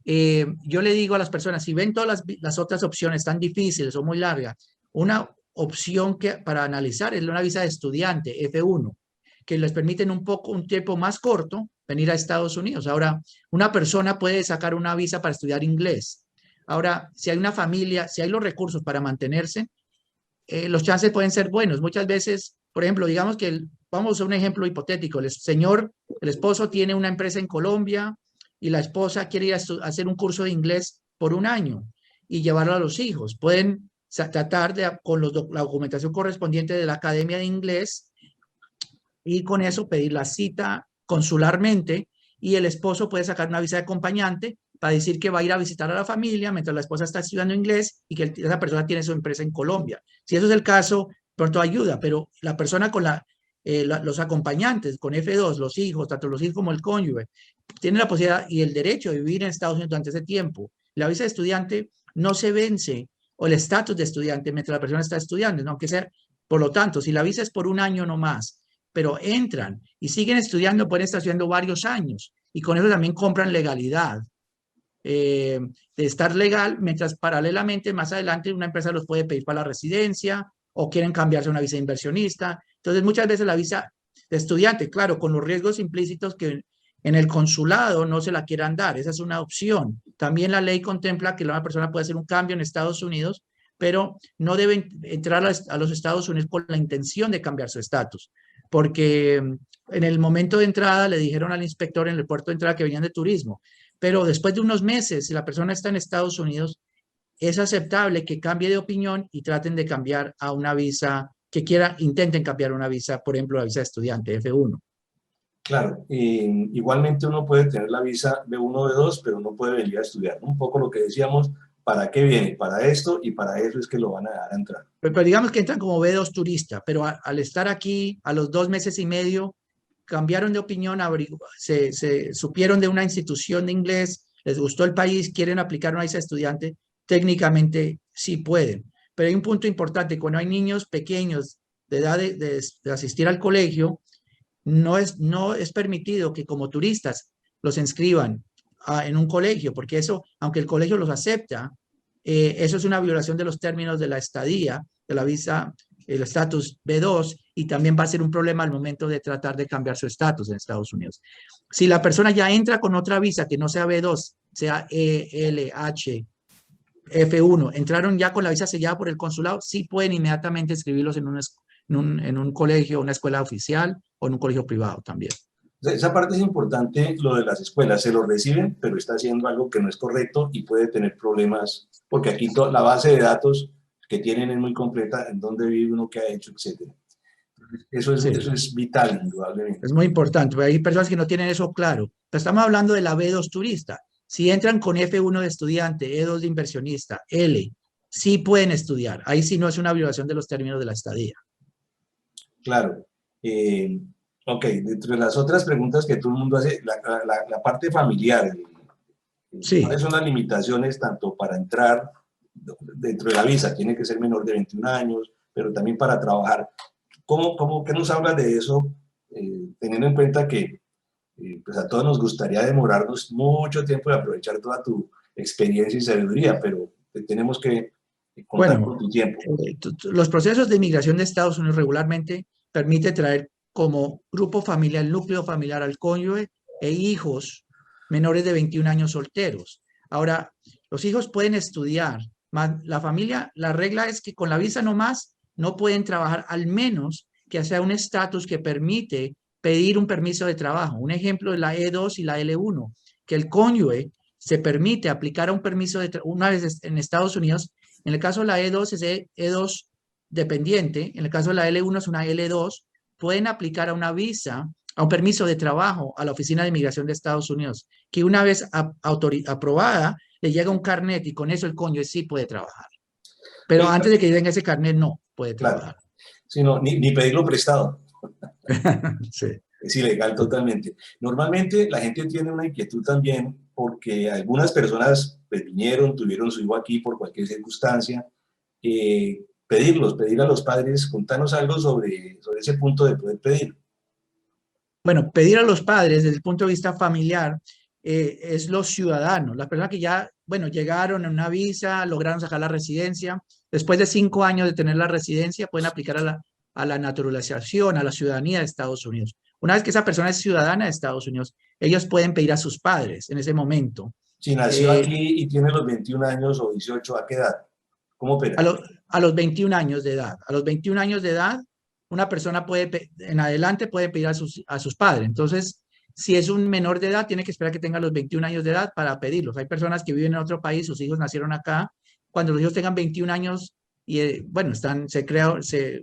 yo le digo a las personas, si ven todas las otras opciones tan difíciles o muy largas, una opción para analizar es una visa de estudiante, F1, que les permiten un tiempo más corto venir a Estados Unidos. Ahora, una persona puede sacar una visa para estudiar inglés. Ahora, si hay una familia, si hay los recursos para mantenerse, los chances pueden ser buenos. Muchas veces, por ejemplo, digamos que, vamos a un ejemplo hipotético, el esposo tiene una empresa en Colombia y la esposa quiere ir a hacer un curso de inglés por un año y llevarlo a los hijos. Pueden tratar con la documentación correspondiente de la Academia de Inglés y con eso pedir la cita consularmente y el esposo puede sacar una visa de acompañante para decir que va a ir a visitar a la familia mientras la esposa está estudiando inglés y que esa persona tiene su empresa en Colombia. Si eso es el caso, pronto ayuda, pero la persona con los acompañantes, con F2, los hijos, tanto los hijos como el cónyuge, tiene la posibilidad y el derecho de vivir en Estados Unidos durante ese tiempo. La visa de estudiante no se vence, o el estatus de estudiante mientras la persona está estudiando, ¿no? Aunque sea, por lo tanto, si la visa es por un año no más, pero entran y siguen estudiando, pueden estar estudiando varios años y con eso también compran legalidad. De estar legal, mientras paralelamente más adelante una empresa los puede pedir para la residencia o quieren cambiarse a una visa de inversionista. Entonces muchas veces la visa de estudiante, claro, con los riesgos implícitos que en el consulado no se la quieran dar, esa es una opción. También la ley contempla que una persona puede hacer un cambio en Estados Unidos, pero no deben entrar a los Estados Unidos con la intención de cambiar su estatus, porque en el momento de entrada le dijeron al inspector en el puerto de entrada que venían de turismo, pero después de unos meses, si la persona está en Estados Unidos, es aceptable que cambie de opinión y traten de cambiar a una visa, intenten cambiar una visa, por ejemplo, la visa de estudiante F1. Claro, igualmente uno puede tener la visa B1 o B2, pero no puede venir a estudiar. Un poco lo que decíamos, ¿para qué viene? Para esto y para eso es que lo van a dejar entrar. Pero digamos que entran como B2 turista, pero al estar aquí, a los 2 meses y medio, cambiaron de opinión, se supieron de una institución de inglés, les gustó el país, quieren aplicar una visa de estudiante, técnicamente sí pueden. Pero hay un punto importante, cuando hay niños pequeños de edad de asistir al colegio, no es permitido que como turistas los inscriban en un colegio, porque eso, aunque el colegio los acepta, eso es una violación de los términos de la estadía, de la visa, el estatus B2, y también va a ser un problema al momento de tratar de cambiar su estatus en Estados Unidos. Si la persona ya entra con otra visa que no sea B2, sea ELH, F1, entraron ya con la visa sellada por el consulado, sí pueden inmediatamente inscribirlos en un colegio, una escuela oficial o en un colegio privado también. Esa parte es importante, lo de las escuelas, se lo reciben, pero está haciendo algo que no es correcto y puede tener problemas, porque aquí la base de datos que tienen es muy completa, en dónde vive uno, qué ha hecho, etc. Eso es vital, indudablemente. Es muy importante, porque hay personas que no tienen eso claro. Pero estamos hablando de la B2 turista. Si entran con F1 de estudiante, E2 de inversionista, L, sí pueden estudiar. Ahí sí no es una violación de los términos de la estadía. Claro. Ok, dentro de las otras preguntas que todo el mundo hace, la parte familiar, Sí. ¿cuáles son las limitaciones tanto para entrar dentro de la visa? Tiene que ser menor de 21 años, pero también para trabajar. ¿Qué nos hablas de eso, teniendo en cuenta que pues a todos nos gustaría demorarnos mucho tiempo y aprovechar toda tu experiencia y sabiduría, pero tenemos que contar Bueno, con tu tiempo? los procesos de inmigración de Estados Unidos regularmente permite traer como grupo familiar, el núcleo familiar al cónyuge e hijos menores de 21 años solteros. Ahora, los hijos pueden estudiar, más la familia, la regla es que con la visa nomás no pueden trabajar, al menos que sea un estatus que permite pedir un permiso de trabajo. Un ejemplo es la E2 y la L1, que el cónyuge se permite aplicar a un permiso de una vez en Estados Unidos. En el caso de la E2 es E2 dependiente, en el caso de la L1 es una L2, pueden aplicar a una visa, a un permiso de trabajo a la Oficina de Inmigración de Estados Unidos, que una vez aprobada, le llega un carnet y con eso el cónyuge sí puede trabajar. Pero antes de que lleguen ese carnet no puede Claro, trabajar. sino, ni pedirlo prestado. Sí. Es ilegal totalmente. Normalmente la gente tiene una inquietud también porque algunas personas pues, vinieron, tuvieron su hijo aquí por cualquier circunstancia. Pedir a los padres, contanos algo sobre ese punto de poder pedir. Bueno, pedir a los padres desde el punto de vista familiar es los ciudadanos, las personas que ya, bueno, llegaron en una visa, lograron sacar la residencia. Después de 5 años de tener la residencia, pueden aplicar a la naturalización, a la ciudadanía de Estados Unidos. Una vez que esa persona es ciudadana de Estados Unidos, ellos pueden pedir a sus padres en ese momento. Si nació Eh, aquí y tiene los 21 años o 18, ¿a qué edad? ¿Cómo opera? a los 21 años de edad. A los 21 años de edad, una persona puede, en adelante puede pedir a sus padres. Entonces, si es un menor de edad, tiene que esperar que tenga los 21 años de edad para pedirlos. Hay personas que viven en otro país, sus hijos nacieron acá. Cuando los hijos tengan 21 años y, bueno, se crea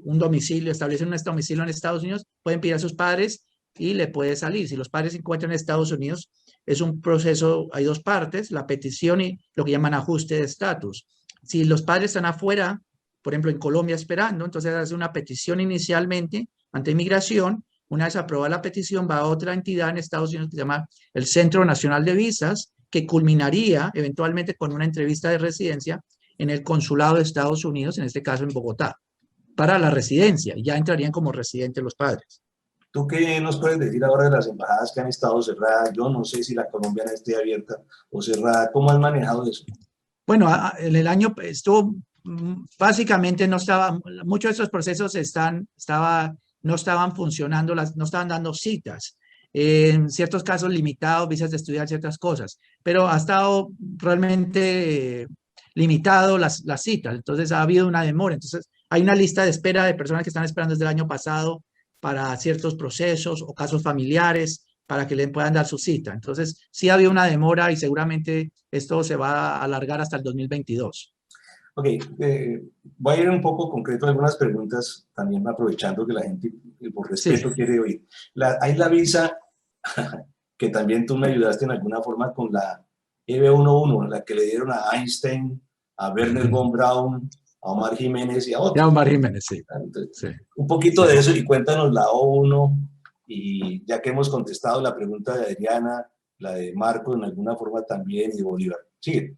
un domicilio, establecen un domicilio en Estados Unidos, pueden pedir a sus padres y le puede salir. Si los padres se encuentran en Estados Unidos, es un proceso, hay dos partes, la petición y lo que llaman ajuste de estatus. Si los padres están afuera, por ejemplo, en Colombia esperando, entonces hace una petición inicialmente ante inmigración. Una vez aprobada la petición, va a otra entidad en Estados Unidos que se llama el Centro Nacional de Visas, que culminaría eventualmente con una entrevista de residencia en el consulado de Estados Unidos, en este caso en Bogotá, para la residencia. Ya entrarían como residentes los padres. ¿Tú qué nos puedes decir ahora de las embajadas que han estado cerradas? Yo no sé si la colombiana esté abierta o cerrada. ¿Cómo has manejado eso? Bueno, en el año estuvo, básicamente no estaba, muchos de estos procesos no estaban funcionando, no estaban dando citas. En ciertos casos limitados, visas de estudiar ciertas cosas, pero ha estado realmente limitado las citas. Entonces ha habido una demora. Entonces hay una lista de espera de personas que están esperando desde el año pasado para ciertos procesos o casos familiares para que le puedan dar su cita. Entonces, sí había una demora y seguramente esto se va a alargar hasta el 2022. Ok, voy a ir un poco concreto a algunas preguntas, también aprovechando que la gente, por Sí, respeto, quiere oír. Hay la visa, que también tú me ayudaste en alguna forma con la EB11, la que le dieron a Einstein, a Werner von Braun, a Omar Jiménez y a ya otros. Omar Jiménez, sí, Entonces, sí, un poquito sí. de eso y cuéntanos la O1, y ya que hemos contestado la pregunta de Adriana, la de Marco en alguna forma también y de Bolívar. Sigue.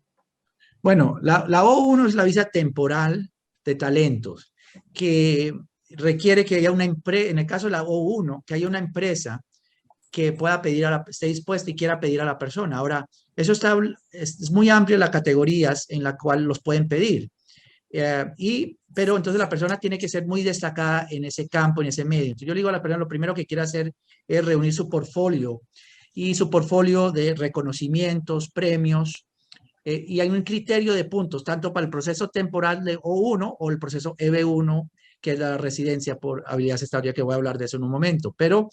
Bueno, la O1 es la visa temporal de talentos que requiere que haya una empresa, en el caso de la O1, que haya una empresa que pueda pedir esté dispuesta y quiera pedir a la persona. Ahora, eso es muy amplio las categorías en la cual los pueden pedir. Pero entonces la persona tiene que ser muy destacada en ese campo, en ese medio. Entonces yo le digo a la persona, lo primero que quiere hacer es reunir su portfolio y su portfolio de reconocimientos, premios, y hay un criterio de puntos, tanto para el proceso temporal de O1 o el proceso EB1, que es la residencia por habilidades estables, que voy a hablar de eso en un momento. Pero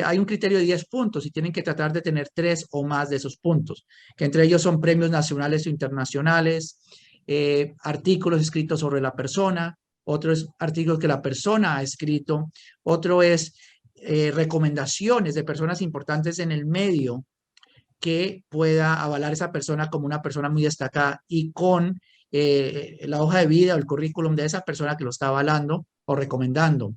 hay un criterio de 10 puntos y tienen que tratar de tener 3 o más de esos puntos, que entre ellos son premios nacionales o internacionales, artículos escritos sobre la persona, otros artículos que la persona ha escrito, otro es recomendaciones de personas importantes en el medio que pueda avalar a esa persona como una persona muy destacada y con la hoja de vida o el currículum de esa persona que lo está avalando o recomendando.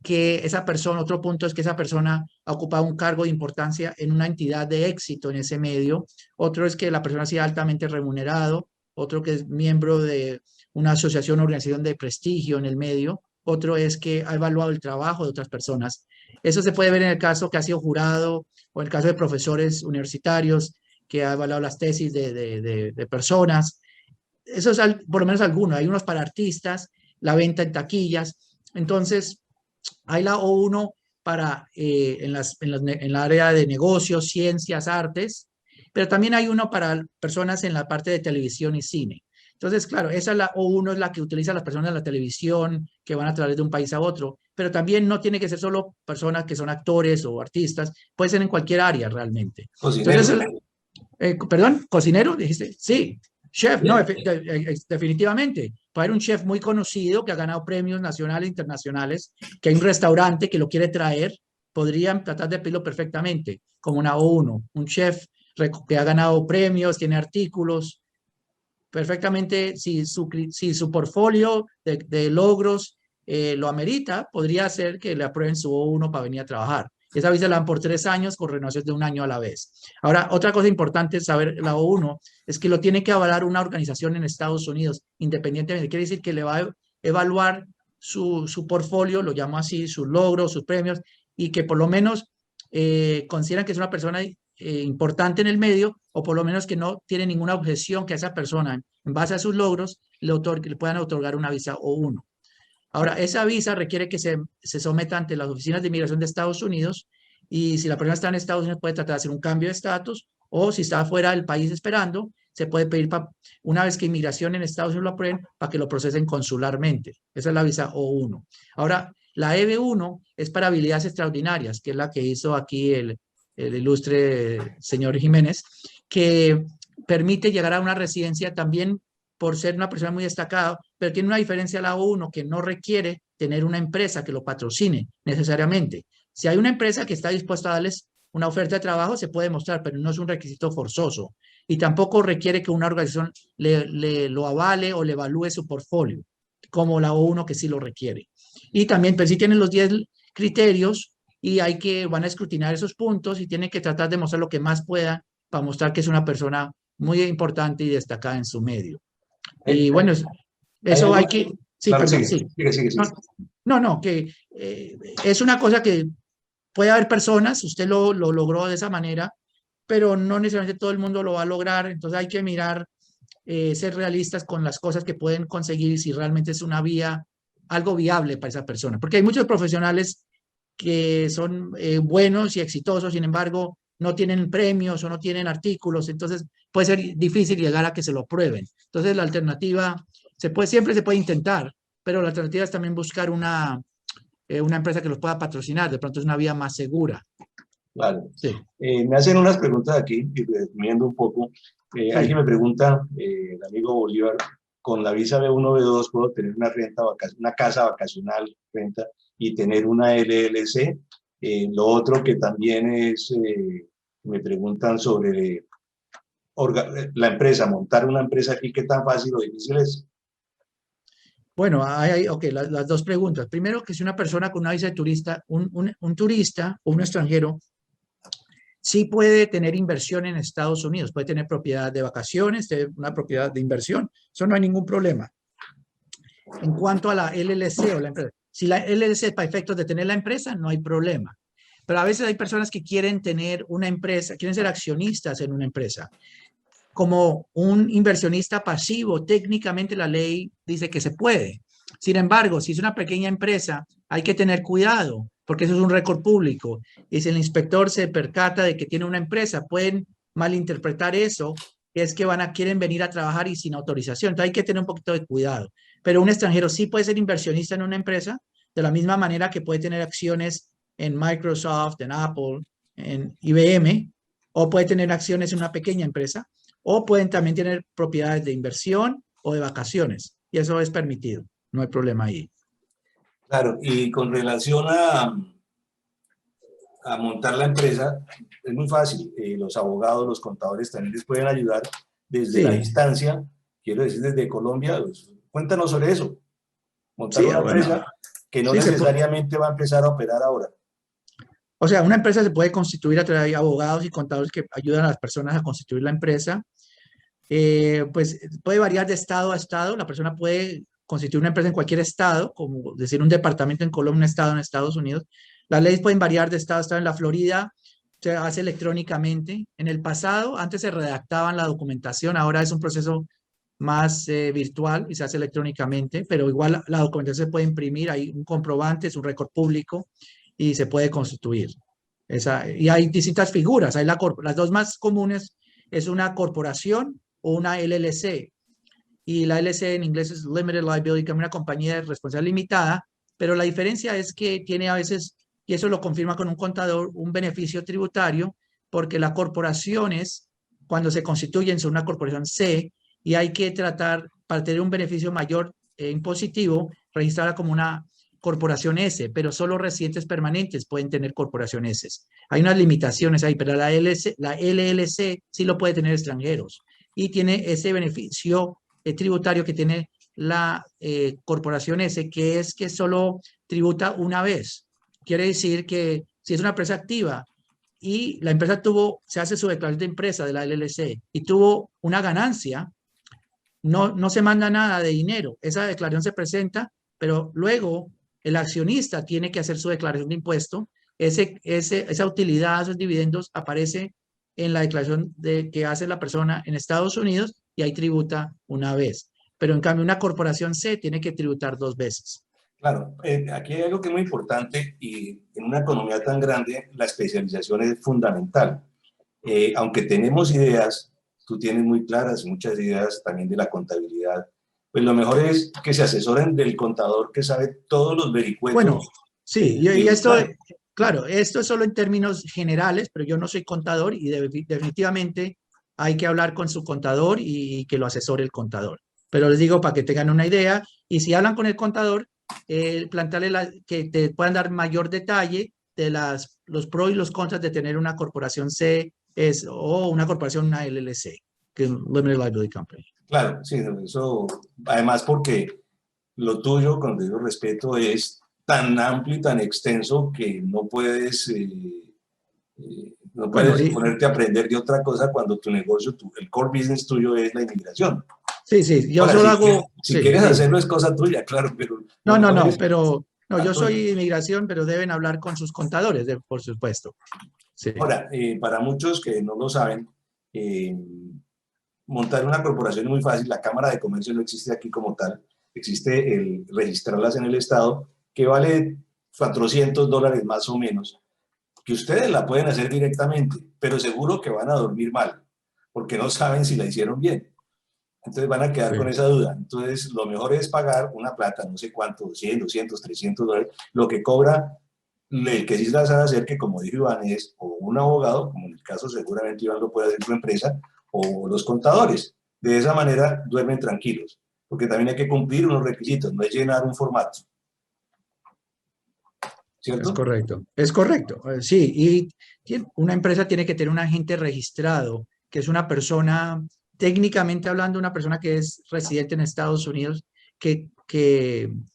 Que esa persona, otro punto es que esa persona ha ocupado un cargo de importancia en una entidad de éxito en ese medio. Otro es que la persona sea altamente remunerado. Otro que es miembro de una asociación o organización de prestigio en el medio, otro es que ha evaluado el trabajo de otras personas. Eso se puede ver en el caso que ha sido jurado o en el caso de profesores universitarios que ha evaluado las tesis de personas. Eso es por lo menos algunos. Hay unos para artistas, la venta en taquillas. Entonces, hay la O1 para en la área de negocios, ciencias, artes, pero también hay uno para personas en la parte de televisión y cine. Entonces, claro, esa es la O1 es la que utilizan las personas de la televisión que van a través de un país a otro, pero también no tiene que ser solo personas que son actores o artistas, puede ser en cualquier área realmente. Cocinero. Entonces, perdón, cocinero, dijiste, sí, chef, no, definitivamente. Puede haber un chef muy conocido que ha ganado premios nacionales e internacionales, que hay un restaurante que lo quiere traer, podrían tratar de pedirlo perfectamente, como una O1, un chef que ha ganado premios, tiene artículos, perfectamente, si su portfolio de logros lo amerita, podría ser que le aprueben su O1 para venir a trabajar. Esa visa la dan por 3 años con renovación de 1 año a la vez. Ahora, otra cosa importante saber la O1 es que lo tiene que avalar una organización en Estados Unidos, independientemente. Quiere decir que le va a evaluar su portfolio, lo llamo así, sus logros, sus premios, y que por lo menos consideran que es una persona importante en el medio, o por lo menos que no tiene ninguna objeción que a esa persona, en base a sus logros, le puedan otorgar una visa O1. Ahora, esa visa requiere que se someta ante las oficinas de inmigración de Estados Unidos, y si la persona está en Estados Unidos puede tratar de hacer un cambio de estatus, o si está fuera del país esperando, se puede pedir una vez que inmigración en Estados Unidos lo aprueben, para que lo procesen consularmente. Esa es la visa O1. Ahora, la EB1 es para habilidades extraordinarias, que es la que hizo aquí el ilustre señor Jiménez, que permite llegar a una residencia también por ser una persona muy destacada, pero tiene una diferencia a la O1 que no requiere tener una empresa que lo patrocine necesariamente. Si hay una empresa que está dispuesta a darles una oferta de trabajo, se puede mostrar, pero no es un requisito forzoso. Y tampoco requiere que una organización lo avale o le evalúe su portfolio, como la O1 que sí lo requiere. Y también, pero sí tienen los 10 criterios y van a escrutinar esos puntos y tienen que tratar de mostrar lo que más puedan para mostrar que es una persona muy importante y destacada en su medio. Y bueno, eso hay que... Sí, claro, perdón, sigue. No, que es una cosa que puede haber personas, usted lo logró de esa manera, pero no necesariamente todo el mundo lo va a lograr, entonces hay que mirar, ser realistas con las cosas que pueden conseguir, si realmente es una vía, algo viable para esa persona, porque hay muchos profesionales que son buenos y exitosos, sin embargo, no tienen premios o no tienen artículos, entonces puede ser difícil llegar a que se lo prueben. Entonces la alternativa, siempre se puede intentar, pero la alternativa es también buscar una empresa que los pueda patrocinar, de pronto es una vía más segura. Vale. Sí. Me hacen unas preguntas aquí, y resumiendo un poco. Sí. Alguien me pregunta, el amigo Bolívar, con la visa B1, B2, ¿puedo tener una casa vacacional, renta, y tener una LLC? Lo otro que también es, me preguntan sobre la empresa, montar una empresa aquí, ¿qué tan fácil o difícil es? Bueno, ok, las dos preguntas. Primero, que si una persona con una visa de turista, un turista o un extranjero, sí puede tener inversión en Estados Unidos, puede tener propiedad de vacaciones, una propiedad de inversión, eso no hay ningún problema. En cuanto a la LLC o la empresa, si la LLC es para efectos de tener la empresa, no hay problema. Pero a veces hay personas que quieren tener una empresa, quieren ser accionistas en una empresa. Como un inversionista pasivo, técnicamente la ley dice que se puede. Sin embargo, si es una pequeña empresa, hay que tener cuidado, porque eso es un récord público. Y si el inspector se percata de que tiene una empresa, pueden malinterpretar eso, que es que quieren venir a trabajar y sin autorización. Entonces hay que tener un poquito de cuidado. Pero un extranjero sí puede ser inversionista en una empresa, de la misma manera que puede tener acciones en Microsoft, en Apple, en IBM, o puede tener acciones en una pequeña empresa, o pueden también tener propiedades de inversión o de vacaciones, y eso es permitido, no hay problema ahí. Claro, y con relación a montar la empresa, es muy fácil. Los abogados, los contadores también les pueden ayudar desde la distancia, quiero decir, desde Colombia. Pues, cuéntanos sobre eso. Montar una empresa que no necesariamente va a empezar a operar ahora. O sea, una empresa se puede constituir a través de abogados y contadores que ayudan a las personas a constituir la empresa. Pues puede variar de estado a estado. La persona puede constituir una empresa en cualquier estado, como decir un departamento en Colombia, un estado en Estados Unidos. Las leyes pueden variar de estado a estado. En la Florida se hace electrónicamente. En el pasado, antes se redactaban la documentación, ahora es un proceso más virtual y se hace electrónicamente, pero igual la documentación se puede imprimir, hay un comprobante, es un récord público y se puede constituir. Y hay distintas figuras, hay las dos más comunes es una corporación o una LLC, y la LLC en inglés es Limited Liability Company, una compañía de responsabilidad limitada, pero la diferencia es que tiene a veces, y eso lo confirma con un contador, un beneficio tributario, porque las corporaciones, cuando se constituyen, son una corporación C, y hay que tratar, para tener un beneficio mayor impositivo, registrarla como una corporación S, pero solo residentes permanentes pueden tener corporación S. Hay unas limitaciones ahí, pero la LLC sí lo puede tener extranjeros y tiene ese beneficio tributario que tiene la corporación S, que es que solo tributa una vez. Quiere decir que si es una empresa activa y la empresa se hace su declaración de empresa de la LLC y tuvo una ganancia, no se manda nada de dinero. Esa declaración se presenta, pero luego el accionista tiene que hacer su declaración de impuesto. Esa utilidad, esos dividendos aparece en la declaración que hace la persona en Estados Unidos y ahí tributa una vez. Pero en cambio una corporación C tiene que tributar 2 veces. Claro, aquí hay algo que es muy importante y en una economía tan grande la especialización es fundamental. Aunque tenemos ideas, tú tienes muy claras muchas ideas también de la contabilidad, pues lo mejor es que se asesoren del contador que sabe todos los Bueno, vericuetos sí, y esto, tributarios. claro, esto es solo en términos generales, pero yo no soy contador y definitivamente hay que hablar con su contador y que lo asesore el contador. Pero les digo para que tengan una idea y si hablan con el contador, plantearle que te puedan dar mayor detalle de los pros y los contras de tener una corporación o una corporación, una LLC, que es Limited Liability Company. Claro, sí, eso, además porque lo tuyo, con debido respeto, es tan amplio y tan extenso que no Bueno, puedes ponerte a aprender de otra cosa cuando tu negocio, el core business tuyo es la inmigración. sí, sí, yo Ahora, solo hago, si sí, quieres dime. hacerlo es cosa tuya, claro, pero lo mejor No, es pero no, yo tanto. soy de inmigración, pero deben hablar con sus contadores, por supuesto. Sí, Ahora, para muchos que no lo saben, eh, montar una corporación es muy fácil. La Cámara de Comercio no existe aquí como tal. Existe el registrarlas en el Estado, que vale $400 más o menos, que ustedes la pueden hacer directamente, pero seguro que van a dormir mal, porque no saben si la hicieron bien. Entonces van a quedar sí, con esa duda. Entonces lo mejor es pagar una plata, no sé cuánto, 100, 200, $300, lo que cobra el que sí la sabe hacer, que como dijo Iván, es o un abogado, como en el caso seguramente Iván lo puede hacer su empresa, o los contadores. De esa manera duermen tranquilos, porque también hay que cumplir unos requisitos, no es llenar un formato, es ¿cierto? correcto. Es correcto, sí. Y una empresa tiene que tener un agente registrado, que es una persona, técnicamente hablando, una persona que es residente en Estados Unidos, que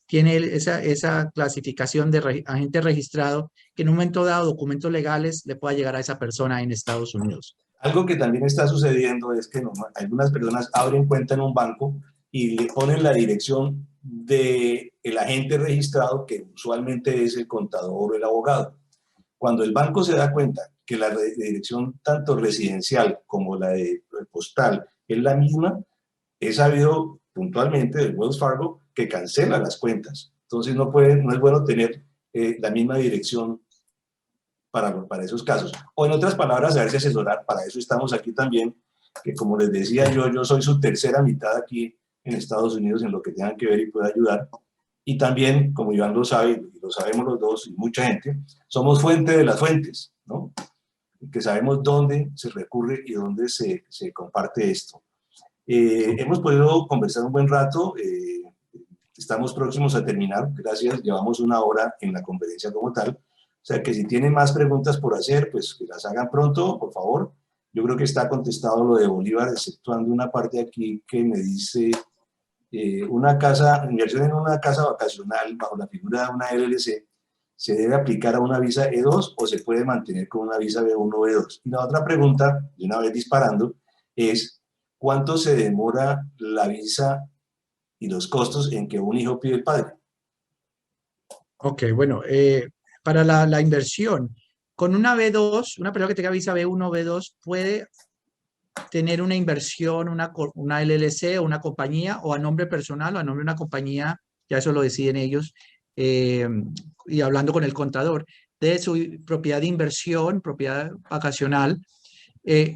tiene esa clasificación de agente registrado, que en un momento dado documentos legales le pueda llegar a esa persona en Estados Unidos. Algo que también está sucediendo es que algunas personas abren cuenta en un banco y le ponen la dirección del agente registrado, que usualmente es el contador o el abogado. Cuando el banco se da cuenta que la dirección tanto residencial como la de postal es la misma, he sabido puntualmente del Wells Fargo que cancela las cuentas. Entonces no es bueno tener la misma dirección para esos casos. O en otras palabras, saberse asesorar, para eso estamos aquí también, que como les decía yo soy su tercera mitad aquí en Estados Unidos en lo que tengan que ver y pueda ayudar. Y también, como Iván lo sabe, y lo sabemos los dos, y mucha gente, somos fuente de las fuentes, ¿no? Que sabemos dónde se recurre y dónde se comparte esto. Hemos podido conversar un buen rato, estamos próximos a terminar, gracias, llevamos 1 hora en la conferencia como tal, o sea que si tienen más preguntas por hacer, pues que las hagan pronto, por favor. Yo creo que está contestado lo de Bolívar, exceptuando una parte aquí que me dice inversión en una casa vacacional bajo la figura de una LLC, ¿se debe aplicar a una visa E2 o se puede mantener con una visa B1 o B2? Y la otra pregunta, de una vez disparando, es ¿cuánto se demora la visa y los costos en que un hijo pide el padre? Ok, bueno, para la inversión, con una B2, una persona que tenga visa B1 o B2 puede tener una inversión, una LLC o una compañía, o a nombre personal o a nombre de una compañía, ya eso lo deciden ellos, eh, y hablando con el contador, de su propiedad de inversión, propiedad vacacional,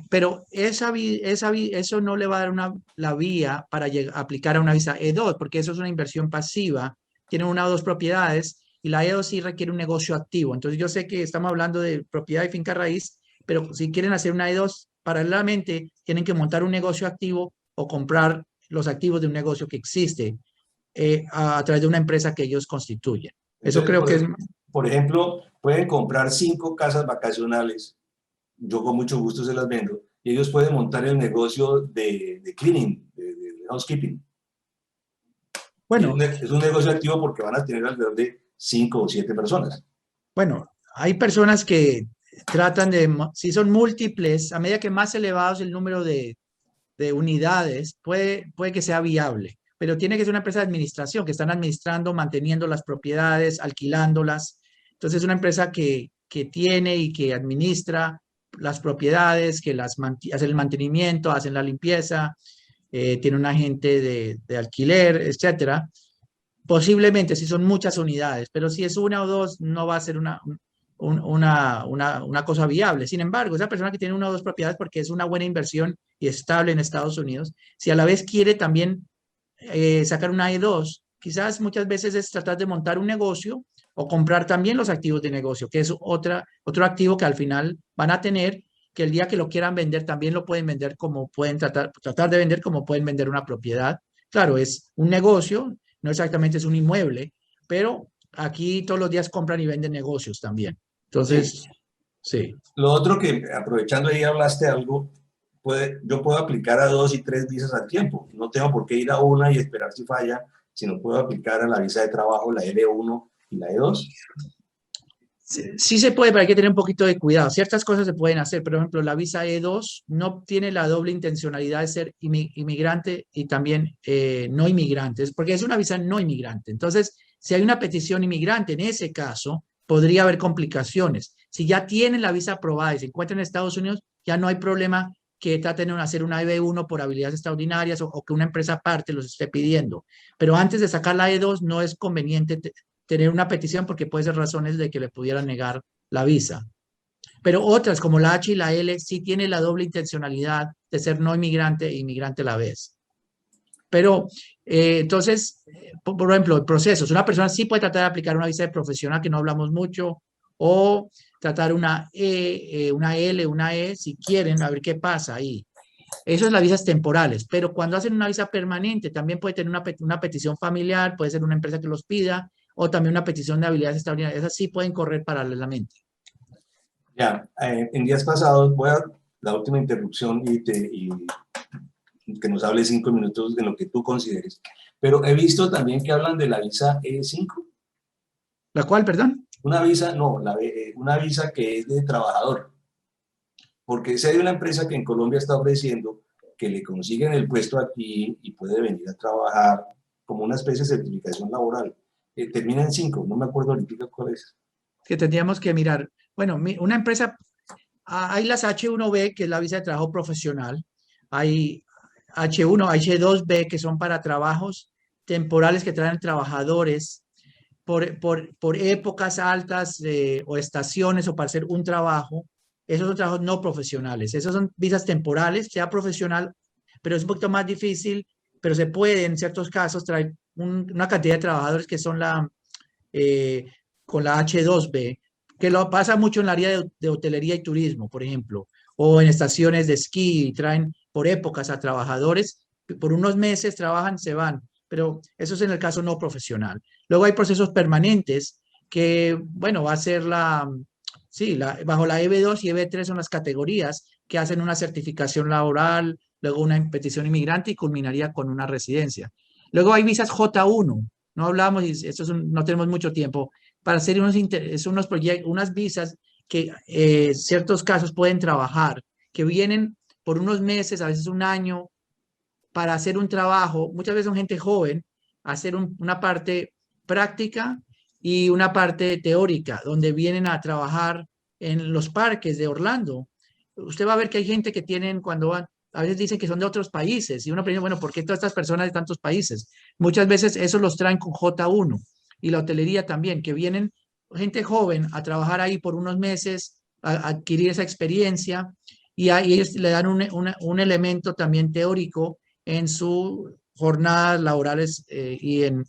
pero eso no le va a dar la vía para aplicar a una visa E2, porque eso es una inversión pasiva, tiene una o dos propiedades, y la E2 sí requiere un negocio activo. Entonces yo sé que estamos hablando de propiedad y finca raíz, pero si quieren hacer una E2, paralelamente tienen que montar un negocio activo o comprar los activos de un negocio que existe a través de una empresa que ellos constituyen. Eso Entonces, creo que es... por ejemplo, pueden comprar 5 casas vacacionales, yo con mucho gusto se las vendo, y ellos pueden montar el negocio de cleaning, de housekeeping. Y Bueno, es un negocio activo porque van a tener alrededor de 5 o 7 personas. Bueno, hay personas que tratan de, si son múltiples, a medida que más elevado es el número de unidades, puede que sea viable, pero tiene que ser una empresa de administración que están administrando, manteniendo las propiedades, alquilándolas. Entonces, es una empresa que tiene y que administra las propiedades, que hace el mantenimiento, hacen la limpieza, tiene un agente de alquiler, etcétera. Posiblemente si son muchas unidades, pero si es una o dos, no va a ser una cosa viable. Sin embargo, esa persona que tiene una o dos propiedades porque es una buena inversión y estable en Estados Unidos, si a la vez quiere también sacar una E2, quizás muchas veces es tratar de montar un negocio o comprar también los activos de negocio, que es otro activo que al final van a tener, que el día que lo quieran vender también lo pueden vender como pueden tratar de vender como pueden vender una propiedad. Claro, es un negocio, no exactamente es un inmueble, pero aquí todos los días compran y venden negocios también. Sí. Entonces, sí. Lo otro que, aprovechando ahí hablaste algo, yo puedo aplicar a 2 y 3 visas al tiempo. No tengo por qué ir a una y esperar si falla, sino puedo aplicar a la visa de trabajo, la L1 y la E2. Sí se puede, pero hay que tener un poquito de cuidado. Ciertas cosas se pueden hacer. Por ejemplo, la visa E2 no tiene la doble intencionalidad de ser inmigrante y también no inmigrante, porque es una visa no inmigrante. Entonces, si hay una petición inmigrante, en ese caso, podría haber complicaciones. Si ya tienen la visa aprobada y se encuentran en Estados Unidos, ya no hay problema que traten de hacer una EB1 por habilidades extraordinarias o que una empresa aparte los esté pidiendo. Pero antes de sacar la E2 no es conveniente tener una petición porque puede ser razones de que le pudieran negar la visa. Pero otras, como la H y la L, sí tienen la doble intencionalidad de ser no inmigrante e inmigrante a la vez. Pero entonces, por ejemplo, procesos. Una persona sí puede tratar de aplicar una visa de profesional, que no hablamos mucho, o tratar una una L, una E, si quieren, a ver qué pasa ahí. Eso es las visas temporales, pero cuando hacen una visa permanente, también puede tener una petición familiar, puede ser una empresa que los pida, o también una petición de habilidades extraordinarias. Esas sí pueden correr paralelamente. Ya, en días pasados, voy a la última interrupción y que nos hable 5 minutos de lo que tú consideres. Pero he visto también que hablan de la visa E5. ¿La cual, perdón? Una visa, no, una visa que es de trabajador. Porque sé de una empresa que en Colombia está ofreciendo que le consiguen el puesto aquí y puede venir a trabajar como una especie de certificación laboral. Termina en 5, no me acuerdo ahorita cuál es. Que tendríamos que mirar. Bueno, una empresa, hay las H1B, que es la visa de trabajo profesional. Hay H1, H2B, que son para trabajos temporales que traen trabajadores por épocas altas o estaciones o para hacer un trabajo. Esos son trabajos no profesionales. Esos son visas temporales, sea profesional, pero es un poquito más difícil, pero se puede en ciertos casos traer una cantidad de trabajadores que son eh, con la H2B, que lo pasa mucho en el área de hotelería y turismo, por ejemplo, o en estaciones de esquí, traen por épocas a trabajadores, por unos meses trabajan, se van, pero eso es en el caso no profesional. Luego hay procesos permanentes que, bueno, va a ser sí, bajo la EB2 y EB3 son las categorías que hacen una certificación laboral, luego una petición inmigrante y culminaría con una residencia. Luego hay visas J1, no hablamos, y esto no tenemos mucho tiempo, para hacer unos proyectos, unas visas que ciertos casos pueden trabajar, que vienen por unos meses, a veces un año, para hacer un trabajo, muchas veces son gente joven, hacer una parte práctica y una parte teórica, donde vienen a trabajar en los parques de Orlando. Usted va a ver que hay gente que tienen, cuando van, a veces dicen que son de otros países, y uno piensa, bueno, ¿por qué todas estas personas de tantos países? Muchas veces eso los traen con J1 y la hotelería también, que vienen gente joven a trabajar ahí por unos meses, a adquirir esa experiencia, y ellos le dan un elemento también teórico en sus jornadas laborales y en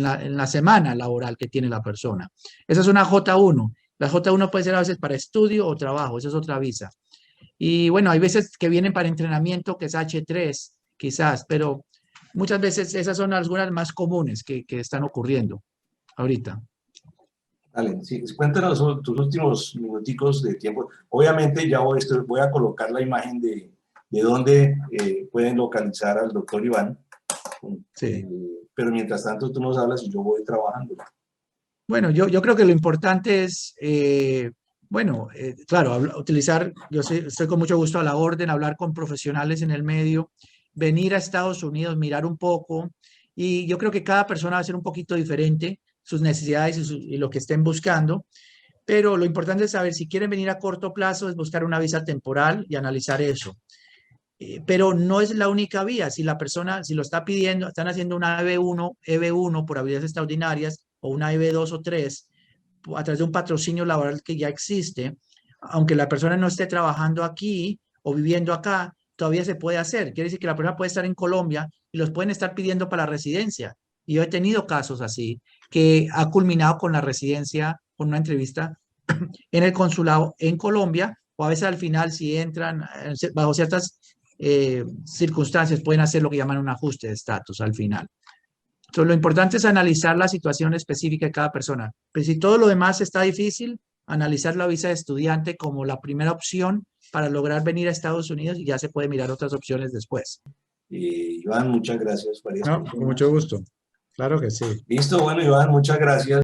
la semana laboral que tiene la persona. Esa es una J1. La J1 puede ser a veces para estudio o trabajo, esa es otra visa. Y bueno, hay veces que vienen para entrenamiento, que es H3, quizás, pero muchas veces esas son algunas más comunes que están ocurriendo ahorita. Dale, sí, cuéntanos tus últimos minuticos de tiempo. Obviamente ya voy a colocar la imagen de dónde pueden localizar al doctor Iván. Sí. Pero mientras tanto tú nos hablas y yo voy trabajando. Bueno, yo creo que lo importante es, claro, utilizar, estoy con mucho gusto a la orden, hablar con profesionales en el medio, venir a Estados Unidos, mirar un poco, y yo creo que cada persona va a ser un poquito diferente, sus necesidades y lo que estén buscando, pero lo importante es saber si quieren venir a corto plazo, es buscar una visa temporal y analizar eso. Pero no es la única vía. Si la persona, si lo está pidiendo, están haciendo una EB1 por habilidades extraordinarias o una EB2 o 3 a través de un patrocinio laboral que ya existe, aunque la persona no esté trabajando aquí o viviendo acá, todavía se puede hacer. Quiere decir que la persona puede estar en Colombia y los pueden estar pidiendo para la residencia. Y yo he tenido casos así, que ha culminado con la residencia, con una entrevista en el consulado en Colombia, o a veces al final, si entran bajo ciertas circunstancias, pueden hacer lo que llaman un ajuste de estatus al final. Entonces, lo importante es analizar la situación específica de cada persona. Pero si todo lo demás está difícil, analizar la visa de estudiante como la primera opción para lograr venir a Estados Unidos, y ya se puede mirar otras opciones después. Iván, muchas gracias. No, con mucho gusto. Claro que sí. Listo, bueno, Iván, muchas gracias.